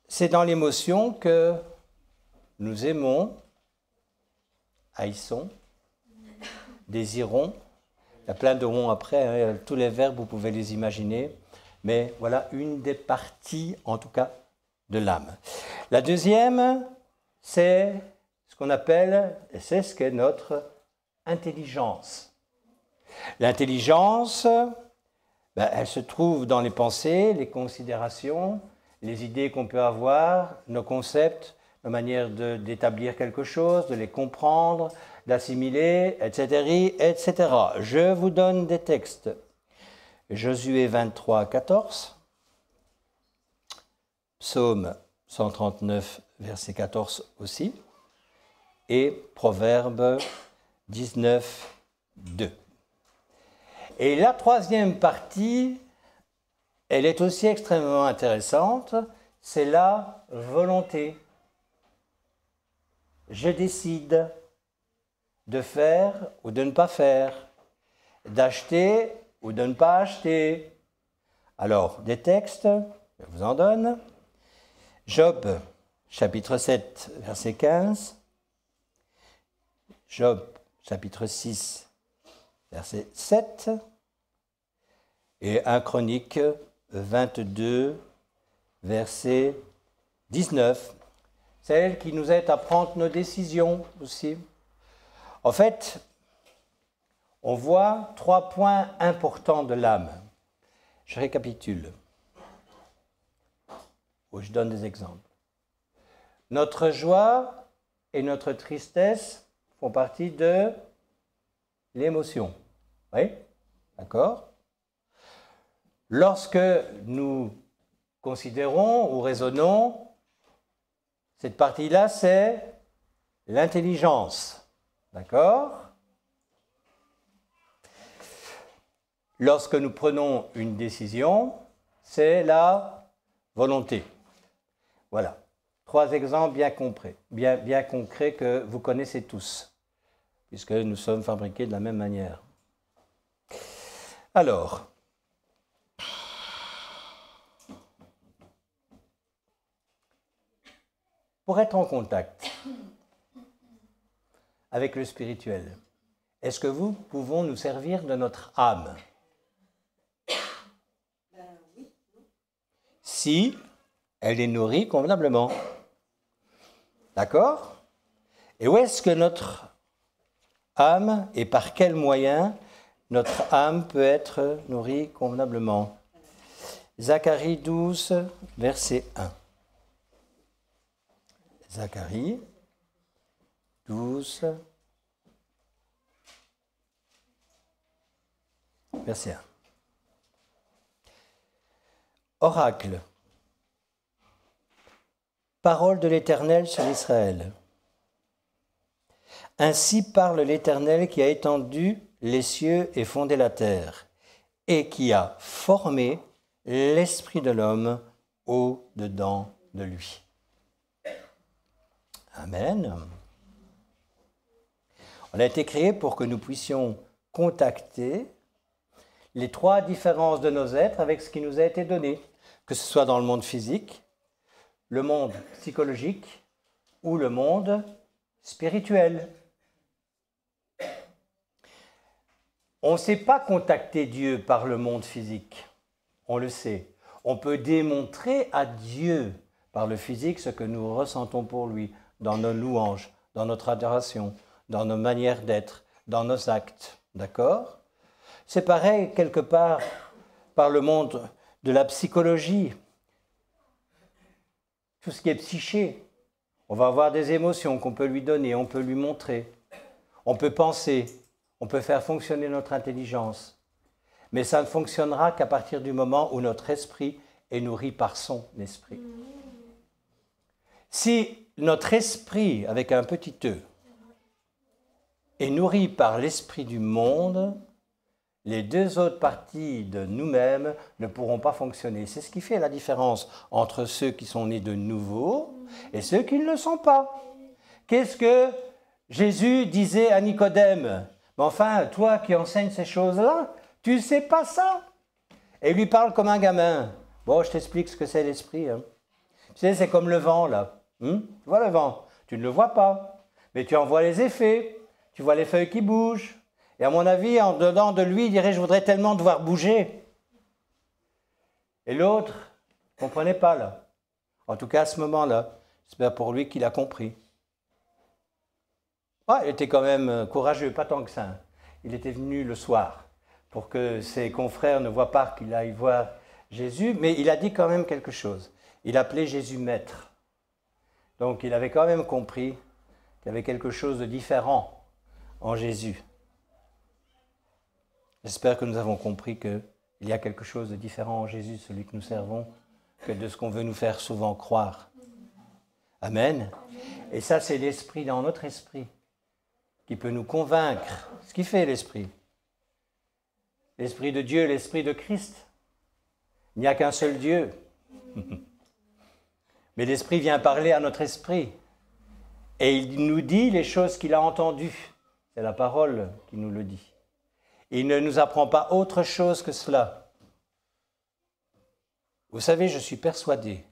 C'est dans l'émotion que nous aimons, haïssons, désirons. Il y a plein de ronds après, hein, tous les verbes, vous pouvez les imaginer. Mais voilà une des parties, en tout cas, de l'âme. La deuxième, c'est ce qu'on appelle, et c'est ce qu'est notre intelligence. L'intelligence, elle se trouve dans les pensées, les considérations, les idées qu'on peut avoir, nos concepts, nos manières d'établir quelque chose, de les comprendre, d'assimiler, etc., etc. Je vous donne des textes. Josué 23, 14, Psaume 139, verset 14 aussi, et Proverbe 19, 2. Et la troisième partie, elle est aussi extrêmement intéressante, c'est la volonté. Je décide de faire ou de ne pas faire, d'acheter ou de ne pas acheter. Alors, des textes, je vous en donne. Job, chapitre 7, verset 15. Job, chapitre 6, verset 7. Et 1 Chronique 22, verset 19. C'est elle qui nous aide à prendre nos décisions aussi. En fait, on voit 3 points importants de l'âme. Je récapitule. Ou je donne des exemples. Notre joie et notre tristesse font partie de l'émotion. Oui? D'accord? Lorsque nous considérons ou raisonnons, cette partie-là, c'est l'intelligence. D'accord? Lorsque nous prenons une décision, c'est la volonté. Voilà. 3 exemples bien concrets que vous connaissez tous, puisque nous sommes fabriqués de la même manière. Alors, pour être en contact avec le spirituel, est-ce que nous pouvons nous servir de notre âme? Si elle est nourrie convenablement. D'accord? Et où est-ce que notre âme et par quels moyens notre âme peut être nourrie convenablement? Zacharie 12, verset 1. Zacharie 12, verset 1. Oracle. Parole de l'Éternel sur Israël. Ainsi parle l'Éternel qui a étendu les cieux et fondé la terre, et qui a formé l'esprit de l'homme au-dedans de lui. Amen. On a été créé pour que nous puissions contacter les 3 différences de nos êtres avec ce qui nous a été donné, que ce soit dans le monde physique, le monde psychologique ou le monde spirituel. On ne sait pas contacter Dieu par le monde physique, on le sait. On peut démontrer à Dieu par le physique ce que nous ressentons pour lui, dans nos louanges, dans notre adoration, dans nos manières d'être, dans nos actes. D'accord? C'est pareil quelque part par le monde de la psychologie. Tout ce qui est psyché, on va avoir des émotions qu'on peut lui donner, on peut lui montrer, on peut penser, on peut faire fonctionner notre intelligence. Mais ça ne fonctionnera qu'à partir du moment où notre esprit est nourri par son esprit. Si notre esprit, avec un petit e, est nourri par l'esprit du monde, les 2 autres parties de nous-mêmes ne pourront pas fonctionner. C'est ce qui fait la différence entre ceux qui sont nés de nouveau et ceux qui ne le sont pas. Qu'est-ce que Jésus disait à Nicodème? Mais enfin, toi qui enseignes ces choses-là, tu ne sais pas ça. Et il lui parle comme un gamin. Bon, je t'explique ce que c'est l'esprit. Hein. Tu sais, c'est comme le vent, là. Tu vois le vent? Tu ne le vois pas, mais tu en vois les effets. Tu vois les feuilles qui bougent. Et à mon avis, en dedans de lui, il dirait « Je voudrais tellement te voir bouger ». Et l'autre ne comprenait pas, là. En tout cas, à ce moment-là, c'est bien pour lui qu'il a compris. Ouais, il était quand même courageux, pas tant que ça. Il était venu le soir pour que ses confrères ne voient pas qu'il aille voir Jésus, mais il a dit quand même quelque chose. Il appelait Jésus maître. Donc il avait quand même compris qu'il y avait quelque chose de différent en Jésus. J'espère que nous avons compris qu'il y a quelque chose de différent en Jésus, celui que nous servons, que de ce qu'on veut nous faire souvent croire. Amen. Et ça, c'est l'esprit dans notre esprit qui peut nous convaincre. Ce qui fait l'esprit. L'esprit de Dieu, l'esprit de Christ. Il n'y a qu'un seul Dieu. Mais l'esprit vient parler à notre esprit. Et il nous dit les choses qu'il a entendues. C'est la parole qui nous le dit. Il ne nous apprend pas autre chose que cela. Vous savez, je suis persuadé.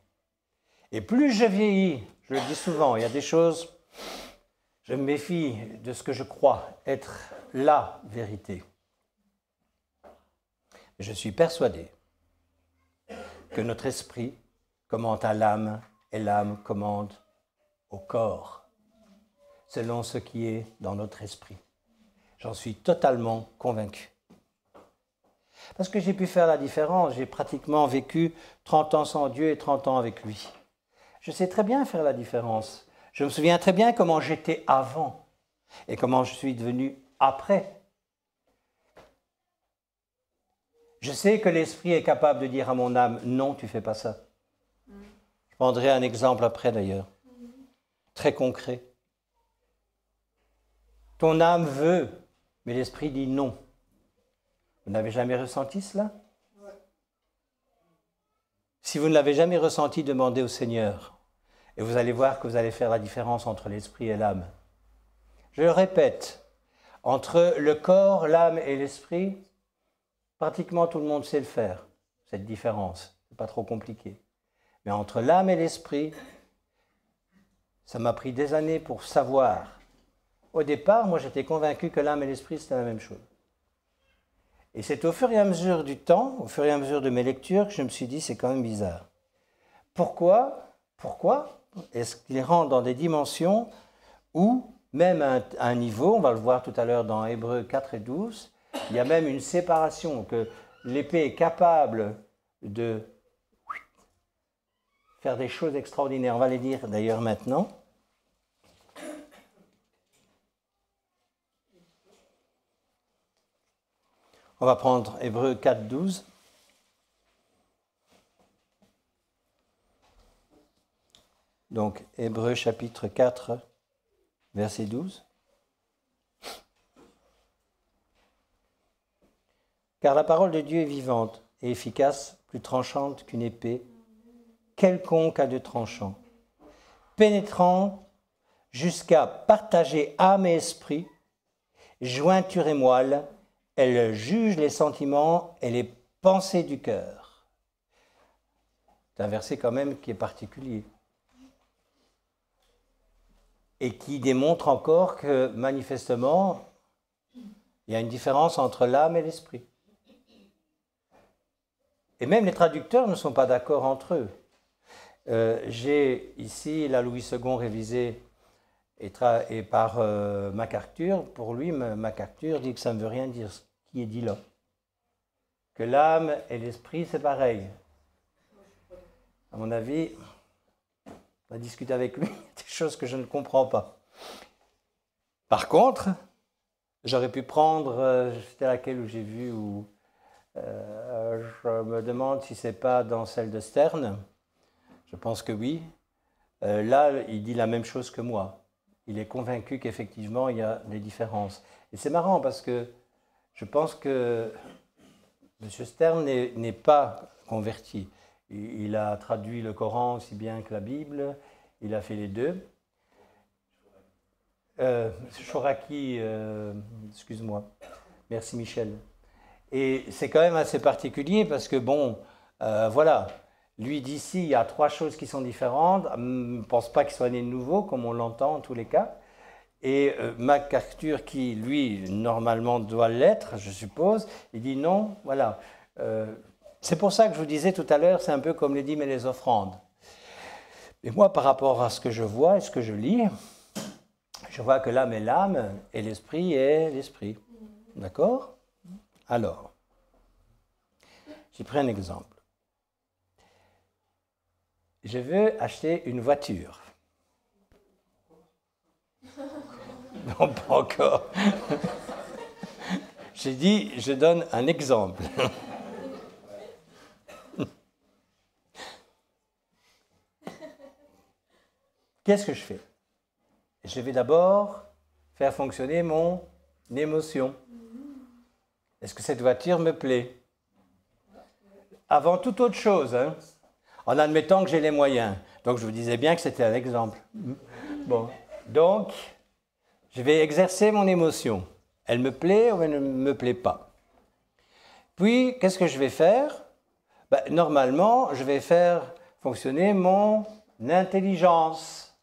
Et plus je vieillis, je le dis souvent, il y a des choses, je me méfie de ce que je crois être la vérité. Je suis persuadé que notre esprit commande à l'âme et l'âme commande au corps, selon ce qui est dans notre esprit. J'en suis totalement convaincu. Parce que j'ai pu faire la différence, j'ai pratiquement vécu 30 ans sans Dieu et 30 ans avec lui. Je sais très bien faire la différence. Je me souviens très bien comment j'étais avant et comment je suis devenu après. Je sais que l'esprit est capable de dire à mon âme, non, tu ne fais pas ça. Je prendrai un exemple après d'ailleurs, très concret. Ton âme veut, mais l'esprit dit non. Vous n'avez jamais ressenti cela? Si vous ne l'avez jamais ressenti, demandez au Seigneur. Et vous allez voir que vous allez faire la différence entre l'esprit et l'âme. Je le répète, entre le corps, l'âme et l'esprit, pratiquement tout le monde sait le faire, cette différence. Ce n'est pas trop compliqué. Mais entre l'âme et l'esprit, ça m'a pris des années pour savoir. Au départ, moi j'étais convaincu que l'âme et l'esprit c'était la même chose. Et c'est au fur et à mesure du temps, au fur et à mesure de mes lectures, que je me suis dit c'est quand même bizarre. Pourquoi est-ce qu'il rentre dans des dimensions où, même à un niveau, on va le voir tout à l'heure dans Hébreux 4 et 12, il y a même une séparation, que l'épée est capable de faire des choses extraordinaires. On va les lire d'ailleurs maintenant. On va prendre Hébreux 4, 12. Donc, Hébreux chapitre 4, verset 12. Car la parole de Dieu est vivante et efficace, plus tranchante qu'une épée, quelconque à deux tranchants, pénétrant jusqu'à partager âme et esprit, jointure et moelle, elle juge les sentiments et les pensées du cœur. C'est un verset quand même qui est particulier. Et qui démontre encore que, manifestement, il y a une différence entre l'âme et l'esprit. Et même les traducteurs ne sont pas d'accord entre eux. J'ai ici la Louis II révisée et par MacArthur. Pour lui, MacArthur dit que ça ne veut rien dire ce qui est dit là. Que l'âme et l'esprit, c'est pareil. À mon avis, on va discuter avec lui des choses que je ne comprends pas. Par contre, j'aurais pu prendre, c'était laquelle où j'ai vu, où je me demande si c'est pas dans celle de Stern. Je pense que oui. Là, il dit la même chose que moi. Il est convaincu qu'effectivement, il y a des différences. Et c'est marrant parce que je pense que M. Stern n'est pas converti. Il a traduit le Coran aussi bien que la Bible. Il a fait les deux. Chouraki, excuse-moi. Merci Michel. Et c'est quand même assez particulier parce que, bon, voilà, lui d'ici, il y a 3 choses qui sont différentes. Je ne pense pas qu'il soit né de nouveau, comme on l'entend en tous les cas. Et MacArthur, qui, lui, normalement doit l'être, je suppose, il dit non, voilà. C'est pour ça que je vous disais tout à l'heure, c'est un peu comme les dîmes et les offrandes. Et moi, par rapport à ce que je vois et ce que je lis, je vois que l'âme est l'âme et l'esprit est l'esprit. D'accord ? Alors, j'ai pris un exemple. Je veux acheter une voiture. Non, pas encore. J'ai dit, je donne un exemple. Qu'est-ce que je fais? Je vais d'abord faire fonctionner mon émotion. Est-ce que cette voiture me plaît? Avant toute autre chose, hein, en admettant que j'ai les moyens. Donc je vous disais bien que c'était un exemple. Bon, donc je vais exercer mon émotion. Elle me plaît ou elle ne me plaît pas. Puis, qu'est-ce que je vais faire? Normalement, je vais faire fonctionner mon intelligence.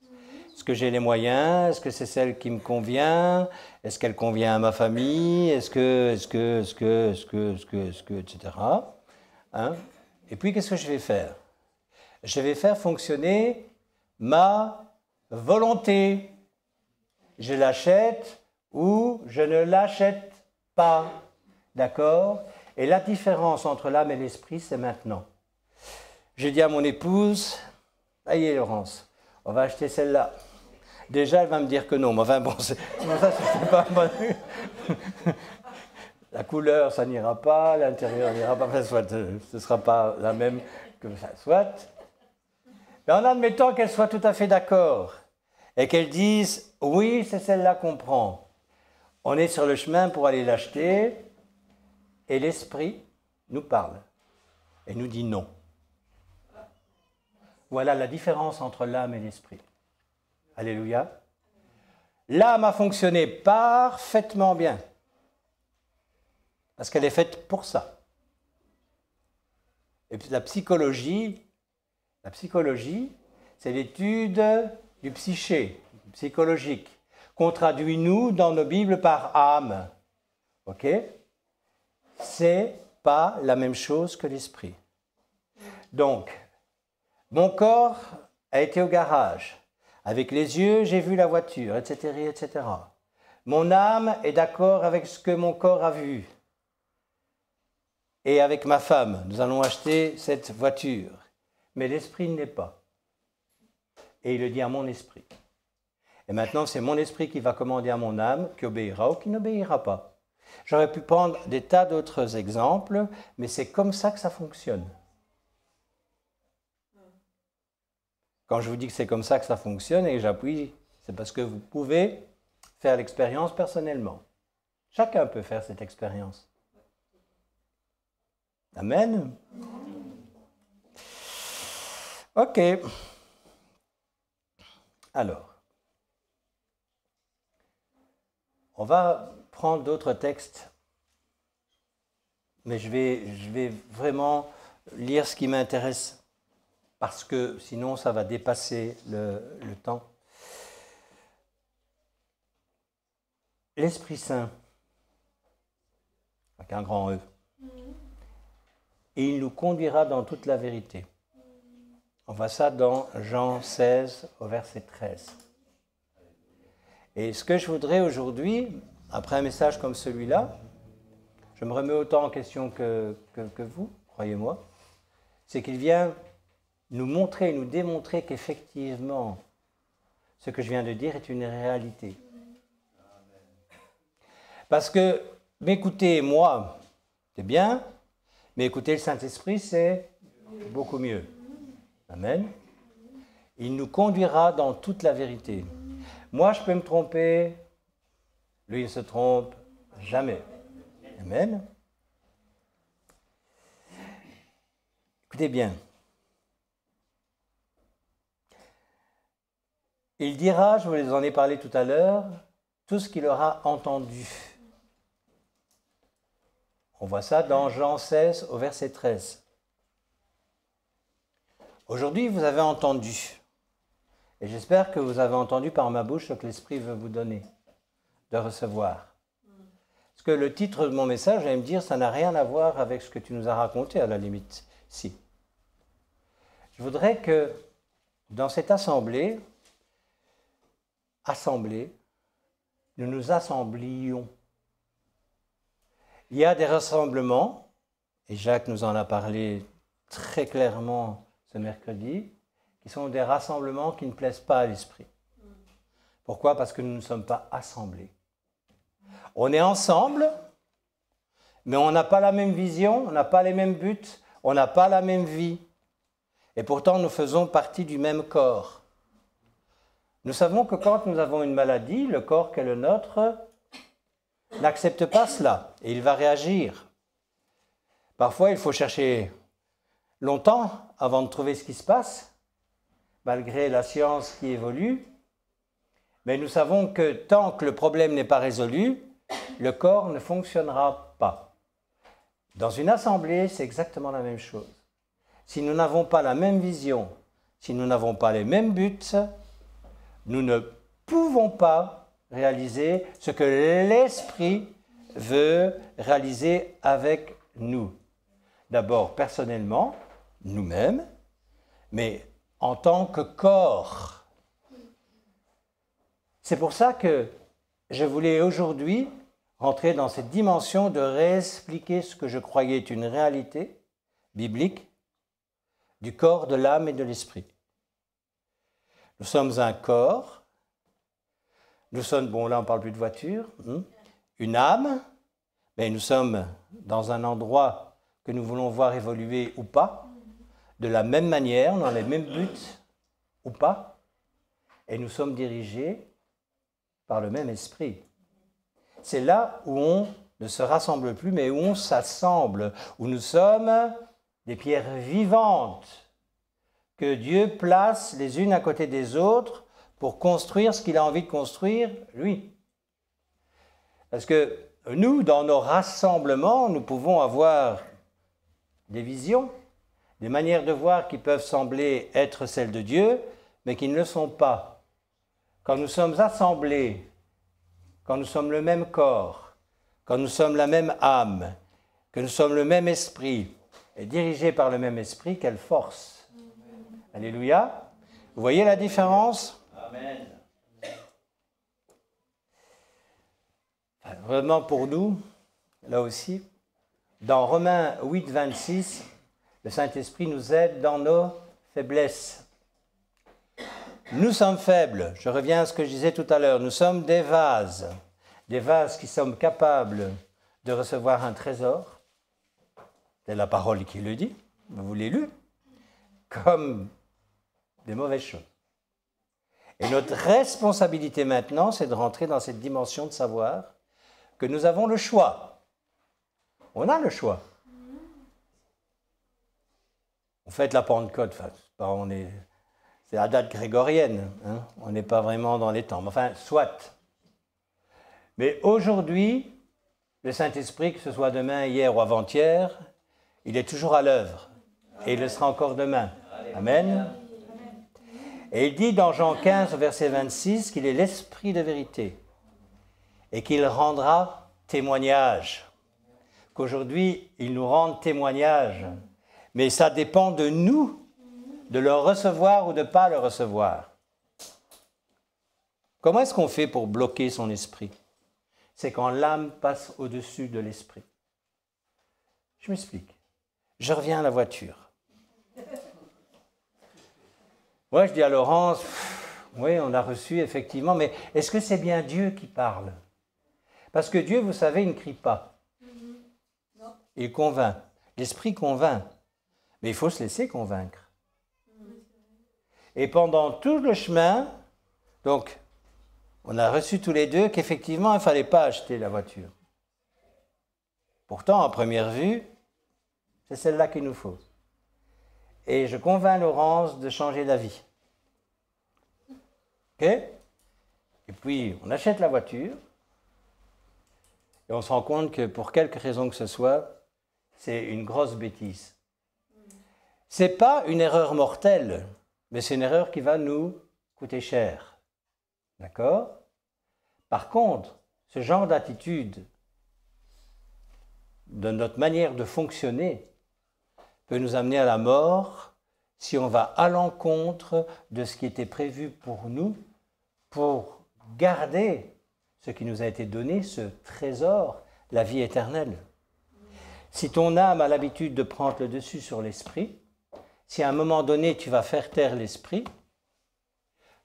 Est-ce que j'ai les moyens? Est-ce que c'est celle qui me convient? Est-ce qu'elle convient à ma famille? Est-ce que, etc. Hein? Et puis, qu'est-ce que je vais faire? Je vais faire fonctionner ma volonté. Je l'achète ou je ne l'achète pas. D'accord? Et la différence entre l'âme et l'esprit, c'est maintenant. Je dis à mon épouse, allez Laurence, on va acheter celle-là. Déjà, elle va me dire que non, mais enfin bon, ça, c'est pas bon. La couleur, ça n'ira pas, l'intérieur n'ira pas, enfin, soit, ce ne sera pas la même que ça soit. Mais en admettant qu'elle soit tout à fait d'accord et qu'elle dise, oui, c'est celle-là qu'on prend. On est sur le chemin pour aller l'acheter et l'esprit nous parle et nous dit non. Voilà la différence entre l'âme et l'esprit. Alléluia. L'âme a fonctionné parfaitement bien parce qu'elle est faite pour ça. Et puis la psychologie, c'est l'étude du psyché, psychologique, qu'on traduit nous dans nos Bibles par âme. Ok? C'est pas la même chose que l'esprit. Donc, mon corps a été au garage. Avec les yeux, j'ai vu la voiture, etc., etc. Mon âme est d'accord avec ce que mon corps a vu. Et avec ma femme, nous allons acheter cette voiture. Mais l'esprit ne l'est pas. Et il le dit à mon esprit. Et maintenant, c'est mon esprit qui va commander à mon âme, qui obéira ou qui n'obéira pas. J'aurais pu prendre des tas d'autres exemples, mais c'est comme ça que ça fonctionne. Quand je vous dis que c'est comme ça que ça fonctionne et que j'appuie, c'est parce que vous pouvez faire l'expérience personnellement. Chacun peut faire cette expérience. Amen. Ok. Alors, on va prendre d'autres textes, mais je vais vraiment lire ce qui m'intéresse, parce que sinon ça va dépasser le temps. L'Esprit Saint, avec un grand E, et il nous conduira dans toute la vérité. On voit ça dans Jean 16 au verset 13. Et ce que je voudrais aujourd'hui, après un message comme celui-là, je me remets autant en question que vous, croyez-moi, c'est qu'il vient nous montrer, nous démontrer qu'effectivement, ce que je viens de dire est une réalité. Parce que m'écouter, moi, c'est bien, mais écouter le Saint-Esprit, c'est beaucoup mieux. Amen. Il nous conduira dans toute la vérité. Moi, je peux me tromper, lui, il se trompe jamais. Amen. Écoutez bien. Il dira, je vous en ai parlé tout à l'heure, tout ce qu'il aura entendu. On voit ça dans Jean 16 au verset 13. Aujourd'hui, vous avez entendu, et j'espère que vous avez entendu par ma bouche ce que l'Esprit veut vous donner, de recevoir. Parce que le titre de mon message, vous allez me dire, ça n'a rien à voir avec ce que tu nous as raconté, à la limite. Si. Je voudrais que dans cette assemblée, nous nous assemblions. Il y a des rassemblements, et Jacques nous en a parlé très clairement ce mercredi, qui sont des rassemblements qui ne plaisent pas à l'esprit. Pourquoi? Parce que nous ne sommes pas assemblés. On est ensemble, mais on n'a pas la même vision, on n'a pas les mêmes buts, on n'a pas la même vie. Et pourtant, nous faisons partie du même corps. Nous savons que quand nous avons une maladie, le corps qui est le nôtre n'accepte pas cela et il va réagir. Parfois, il faut chercher longtemps avant de trouver ce qui se passe, malgré la science qui évolue. Mais nous savons que tant que le problème n'est pas résolu, le corps ne fonctionnera pas. Dans une assemblée, c'est exactement la même chose. Si nous n'avons pas la même vision, si nous n'avons pas les mêmes buts, nous ne pouvons pas réaliser ce que l'Esprit veut réaliser avec nous. D'abord, personnellement, nous-mêmes, mais en tant que corps. C'est pour ça que je voulais aujourd'hui rentrer dans cette dimension de réexpliquer ce que je croyais être une réalité biblique du corps, de l'âme et de l'esprit. Nous sommes un corps, nous sommes, bon là on ne parle plus de voiture, une âme, mais nous sommes dans un endroit que nous voulons voir évoluer ou pas, de la même manière, dans les mêmes buts ou pas, et nous sommes dirigés par le même esprit. C'est là où on ne se rassemble plus, mais où on s'assemble, où nous sommes des pierres vivantes que Dieu place les unes à côté des autres pour construire ce qu'il a envie de construire, lui. Parce que nous, dans nos rassemblements, nous pouvons avoir des visions, des manières de voir qui peuvent sembler être celles de Dieu, mais qui ne le sont pas. Quand nous sommes assemblés, quand nous sommes le même corps, quand nous sommes la même âme, que nous sommes le même esprit, et dirigés par le même esprit, quelle force! Alléluia! Vous voyez la différence? Amen. Vraiment pour nous, là aussi, dans Romains 8, 26, le Saint-Esprit nous aide dans nos faiblesses. Nous sommes faibles, je reviens à ce que je disais tout à l'heure, nous sommes des vases qui sommes capables de recevoir un trésor, c'est la parole qui le dit, vous l'avez lu, comme des mauvaises choses. Et notre responsabilité maintenant, c'est de rentrer dans cette dimension de savoir que nous avons le choix. On a le choix. On fête la Pentecôte, c'est la date grégorienne, hein, on n'est pas vraiment dans les temps, mais enfin, soit. Mais aujourd'hui, le Saint-Esprit, que ce soit demain, hier ou avant-hier, il est toujours à l'œuvre, et il le sera encore demain. Amen. Et il dit dans Jean 15, verset 26, qu'il est l'Esprit de vérité, et qu'il rendra témoignage. Qu'aujourd'hui, il nous rende témoignage, mais ça dépend de nous, de le recevoir ou de ne pas le recevoir. Comment est-ce qu'on fait pour bloquer son esprit? C'est quand l'âme passe au-dessus de l'esprit. Je m'explique. Je reviens à la voiture. Moi, je dis à Laurence, oui, on a reçu effectivement, mais est-ce que c'est bien Dieu qui parle? Parce que Dieu, vous savez, il ne crie pas. Il convainc. L'esprit convainc. Mais il faut se laisser convaincre. Et pendant tout le chemin, donc, on a reçu tous les deux qu'effectivement, il ne fallait pas acheter la voiture. Pourtant, à première vue, c'est celle-là qu'il nous faut. Et je convainc Laurence de changer d'avis. OK? Et puis, on achète la voiture, et on se rend compte que pour quelque raison que ce soit, c'est une grosse bêtise. Ce n'est pas une erreur mortelle, mais c'est une erreur qui va nous coûter cher. D'accord? Par contre, ce genre d'attitude, de notre manière de fonctionner, peut nous amener à la mort si on va à l'encontre de ce qui était prévu pour nous, pour garder ce qui nous a été donné, ce trésor, la vie éternelle. Si ton âme a l'habitude de prendre le dessus sur l'esprit, si à un moment donné tu vas faire taire l'esprit,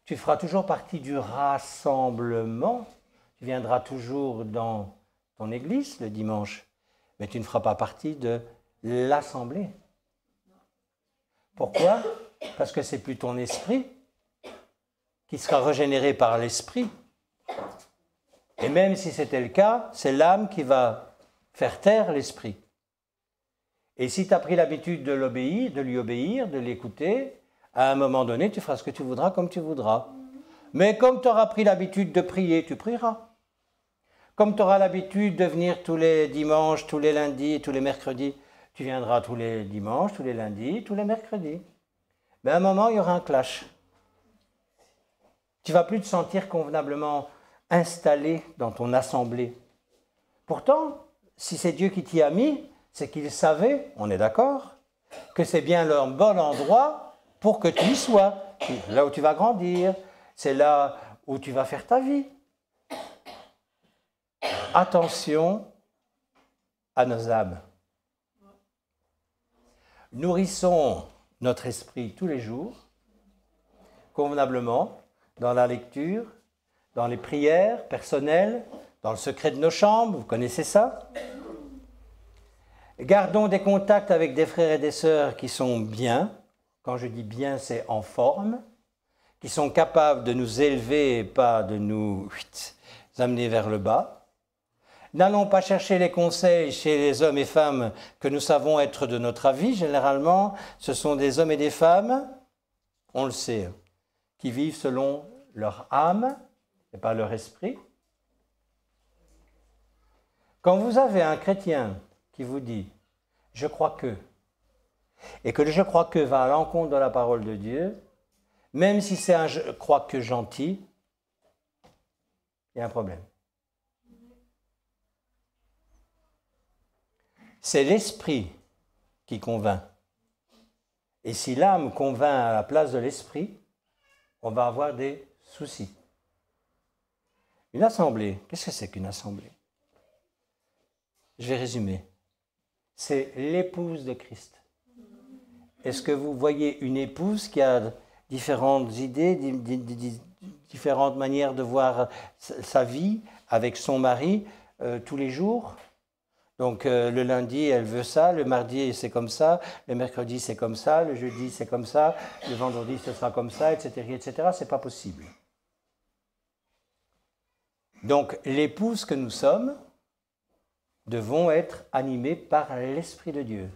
tu feras toujours partie du rassemblement, tu viendras toujours dans ton église le dimanche, mais tu ne feras pas partie de l'assemblée. Pourquoi? Parce que c'est plus ton esprit qui sera régénéré par l'esprit. Et même si c'était le cas, c'est l'âme qui va faire taire l'esprit. Et si tu as pris l'habitude de l'obéir, de lui obéir, de l'écouter, à un moment donné, tu feras ce que tu voudras comme tu voudras. Mais comme tu auras pris l'habitude de prier, tu prieras. Comme tu auras l'habitude de venir tous les dimanches, tous les lundis et tous les mercredis, tu viendras tous les dimanches, tous les lundis, tous les mercredis. Mais à un moment, il y aura un clash. Tu ne vas plus te sentir convenablement installé dans ton assemblée. Pourtant, si c'est Dieu qui t'y a mis, c'est qu'il savait, on est d'accord, que c'est bien le bon endroit pour que tu y sois. Là où tu vas grandir, c'est là où tu vas faire ta vie. Attention à nos âmes. Nourrissons notre esprit tous les jours, convenablement, dans la lecture, dans les prières personnelles, dans le secret de nos chambres, vous connaissez ça? Gardons des contacts avec des frères et des sœurs qui sont bien, quand je dis bien, c'est en forme, qui sont capables de nous élever et pas de nous amener vers le bas. N'allons pas chercher les conseils chez les hommes et femmes que nous savons être de notre avis. Généralement, ce sont des hommes et des femmes, on le sait, qui vivent selon leur âme et pas leur esprit. Quand vous avez un chrétien qui vous dit « je crois que », et que le « je crois que » va à l'encontre de la parole de Dieu, même si c'est un « je crois que » gentil, il y a un problème. C'est l'esprit qui convainc. Et si l'âme convainc à la place de l'esprit, on va avoir des soucis. Une assemblée, qu'est-ce que c'est qu'une assemblée? Je vais résumer. C'est l'épouse de Christ. Est-ce que vous voyez une épouse qui a différentes idées, différentes manières de voir sa vie avec son mari tous les jours? Donc le lundi, elle veut ça, le mardi, c'est comme ça, le mercredi, c'est comme ça, le jeudi, c'est comme ça, le vendredi, ce sera comme ça, etc., etc. C'est pas possible. Donc l'épouse que nous sommes devons être animés par l'Esprit de Dieu.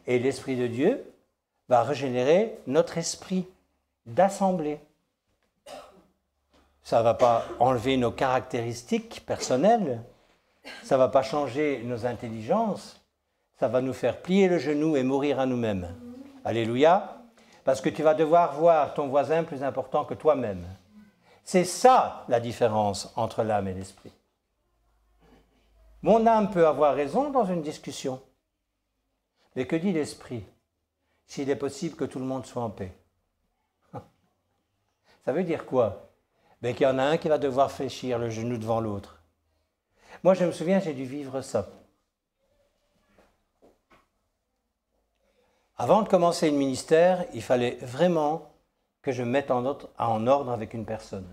Et l'Esprit de Dieu va régénérer notre esprit d'assemblée. Ça ne va pas enlever nos caractéristiques personnelles, ça ne va pas changer nos intelligences, ça va nous faire plier le genou et mourir à nous-mêmes. Alléluia. Parce que tu vas devoir voir ton voisin plus important que toi-même. C'est ça la différence entre l'âme et l'esprit. Mon âme peut avoir raison dans une discussion. Mais que dit l'esprit? S'il est possible que tout le monde soit en paix. Ça veut dire quoi? Ben, qu'il y en a un qui va devoir fléchir le genou devant l'autre. Moi, je me souviens, j'ai dû vivre ça. Avant de commencer le ministère, il fallait vraiment que je me mette en ordre avec une personne.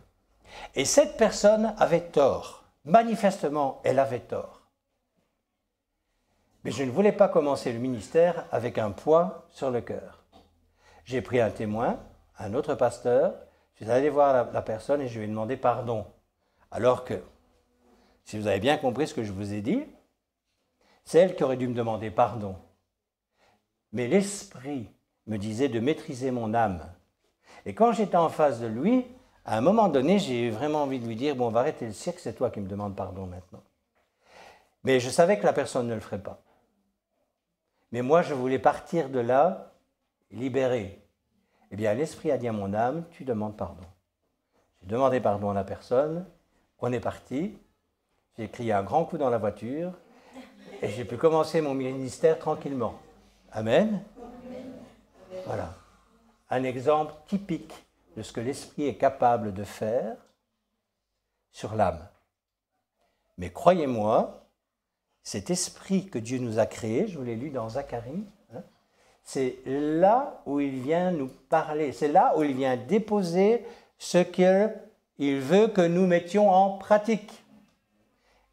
Et cette personne avait tort. Manifestement, elle avait tort. Mais je ne voulais pas commencer le ministère avec un poids sur le cœur. J'ai pris un témoin, un autre pasteur, je suis allé voir la personne et je lui ai demandé pardon. Alors que, si vous avez bien compris ce que je vous ai dit, c'est elle qui aurait dû me demander pardon. Mais l'esprit me disait de maîtriser mon âme. Et quand j'étais en face de lui, à un moment donné, j'ai eu vraiment envie de lui dire « Bon, on va arrêter le cirque, c'est toi qui me demandes pardon maintenant. » Mais je savais que la personne ne le ferait pas. Mais moi, je voulais partir de là, libéré. Eh bien, l'esprit a dit à mon âme « Tu demandes pardon. » J'ai demandé pardon à la personne, on est parti, j'ai crié un grand coup dans la voiture et j'ai pu commencer mon ministère tranquillement. Amen. Voilà. Un exemple typique de ce que l'esprit est capable de faire sur l'âme. Mais croyez-moi, cet esprit que Dieu nous a créé, je vous l'ai lu dans Zacharie, c'est là où il vient nous parler, c'est là où il vient déposer ce qu'il veut que nous mettions en pratique.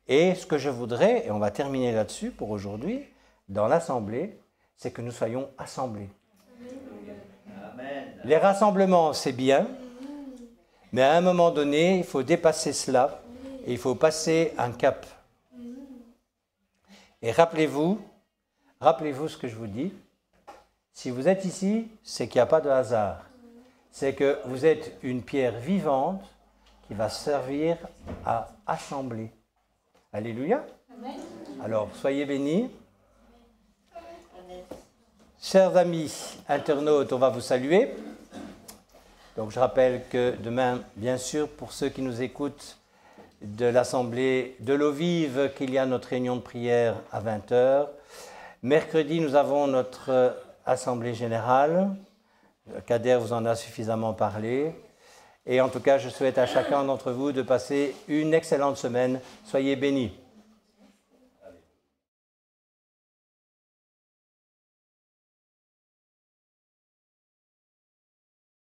Et ce que je voudrais, et on va terminer là-dessus pour aujourd'hui, dans l'assemblée, c'est que nous soyons assemblés. Amen. Les rassemblements, c'est bien, mais à un moment donné, il faut dépasser cela et il faut passer un cap. Et rappelez-vous ce que je vous dis. Si vous êtes ici, c'est qu'il n'y a pas de hasard. C'est que vous êtes une pierre vivante qui va servir à assembler. Alléluia. Amen. Alors, soyez bénis. Chers amis internautes, on va vous saluer. Donc, je rappelle que demain, bien sûr, pour ceux qui nous écoutent de l'Assemblée de l'Eau Vive, qu'il y a notre réunion de prière à 20h. Mercredi, nous avons notre Assemblée Générale. Kader vous en a suffisamment parlé. Et en tout cas, je souhaite à chacun d'entre vous de passer une excellente semaine. Soyez bénis.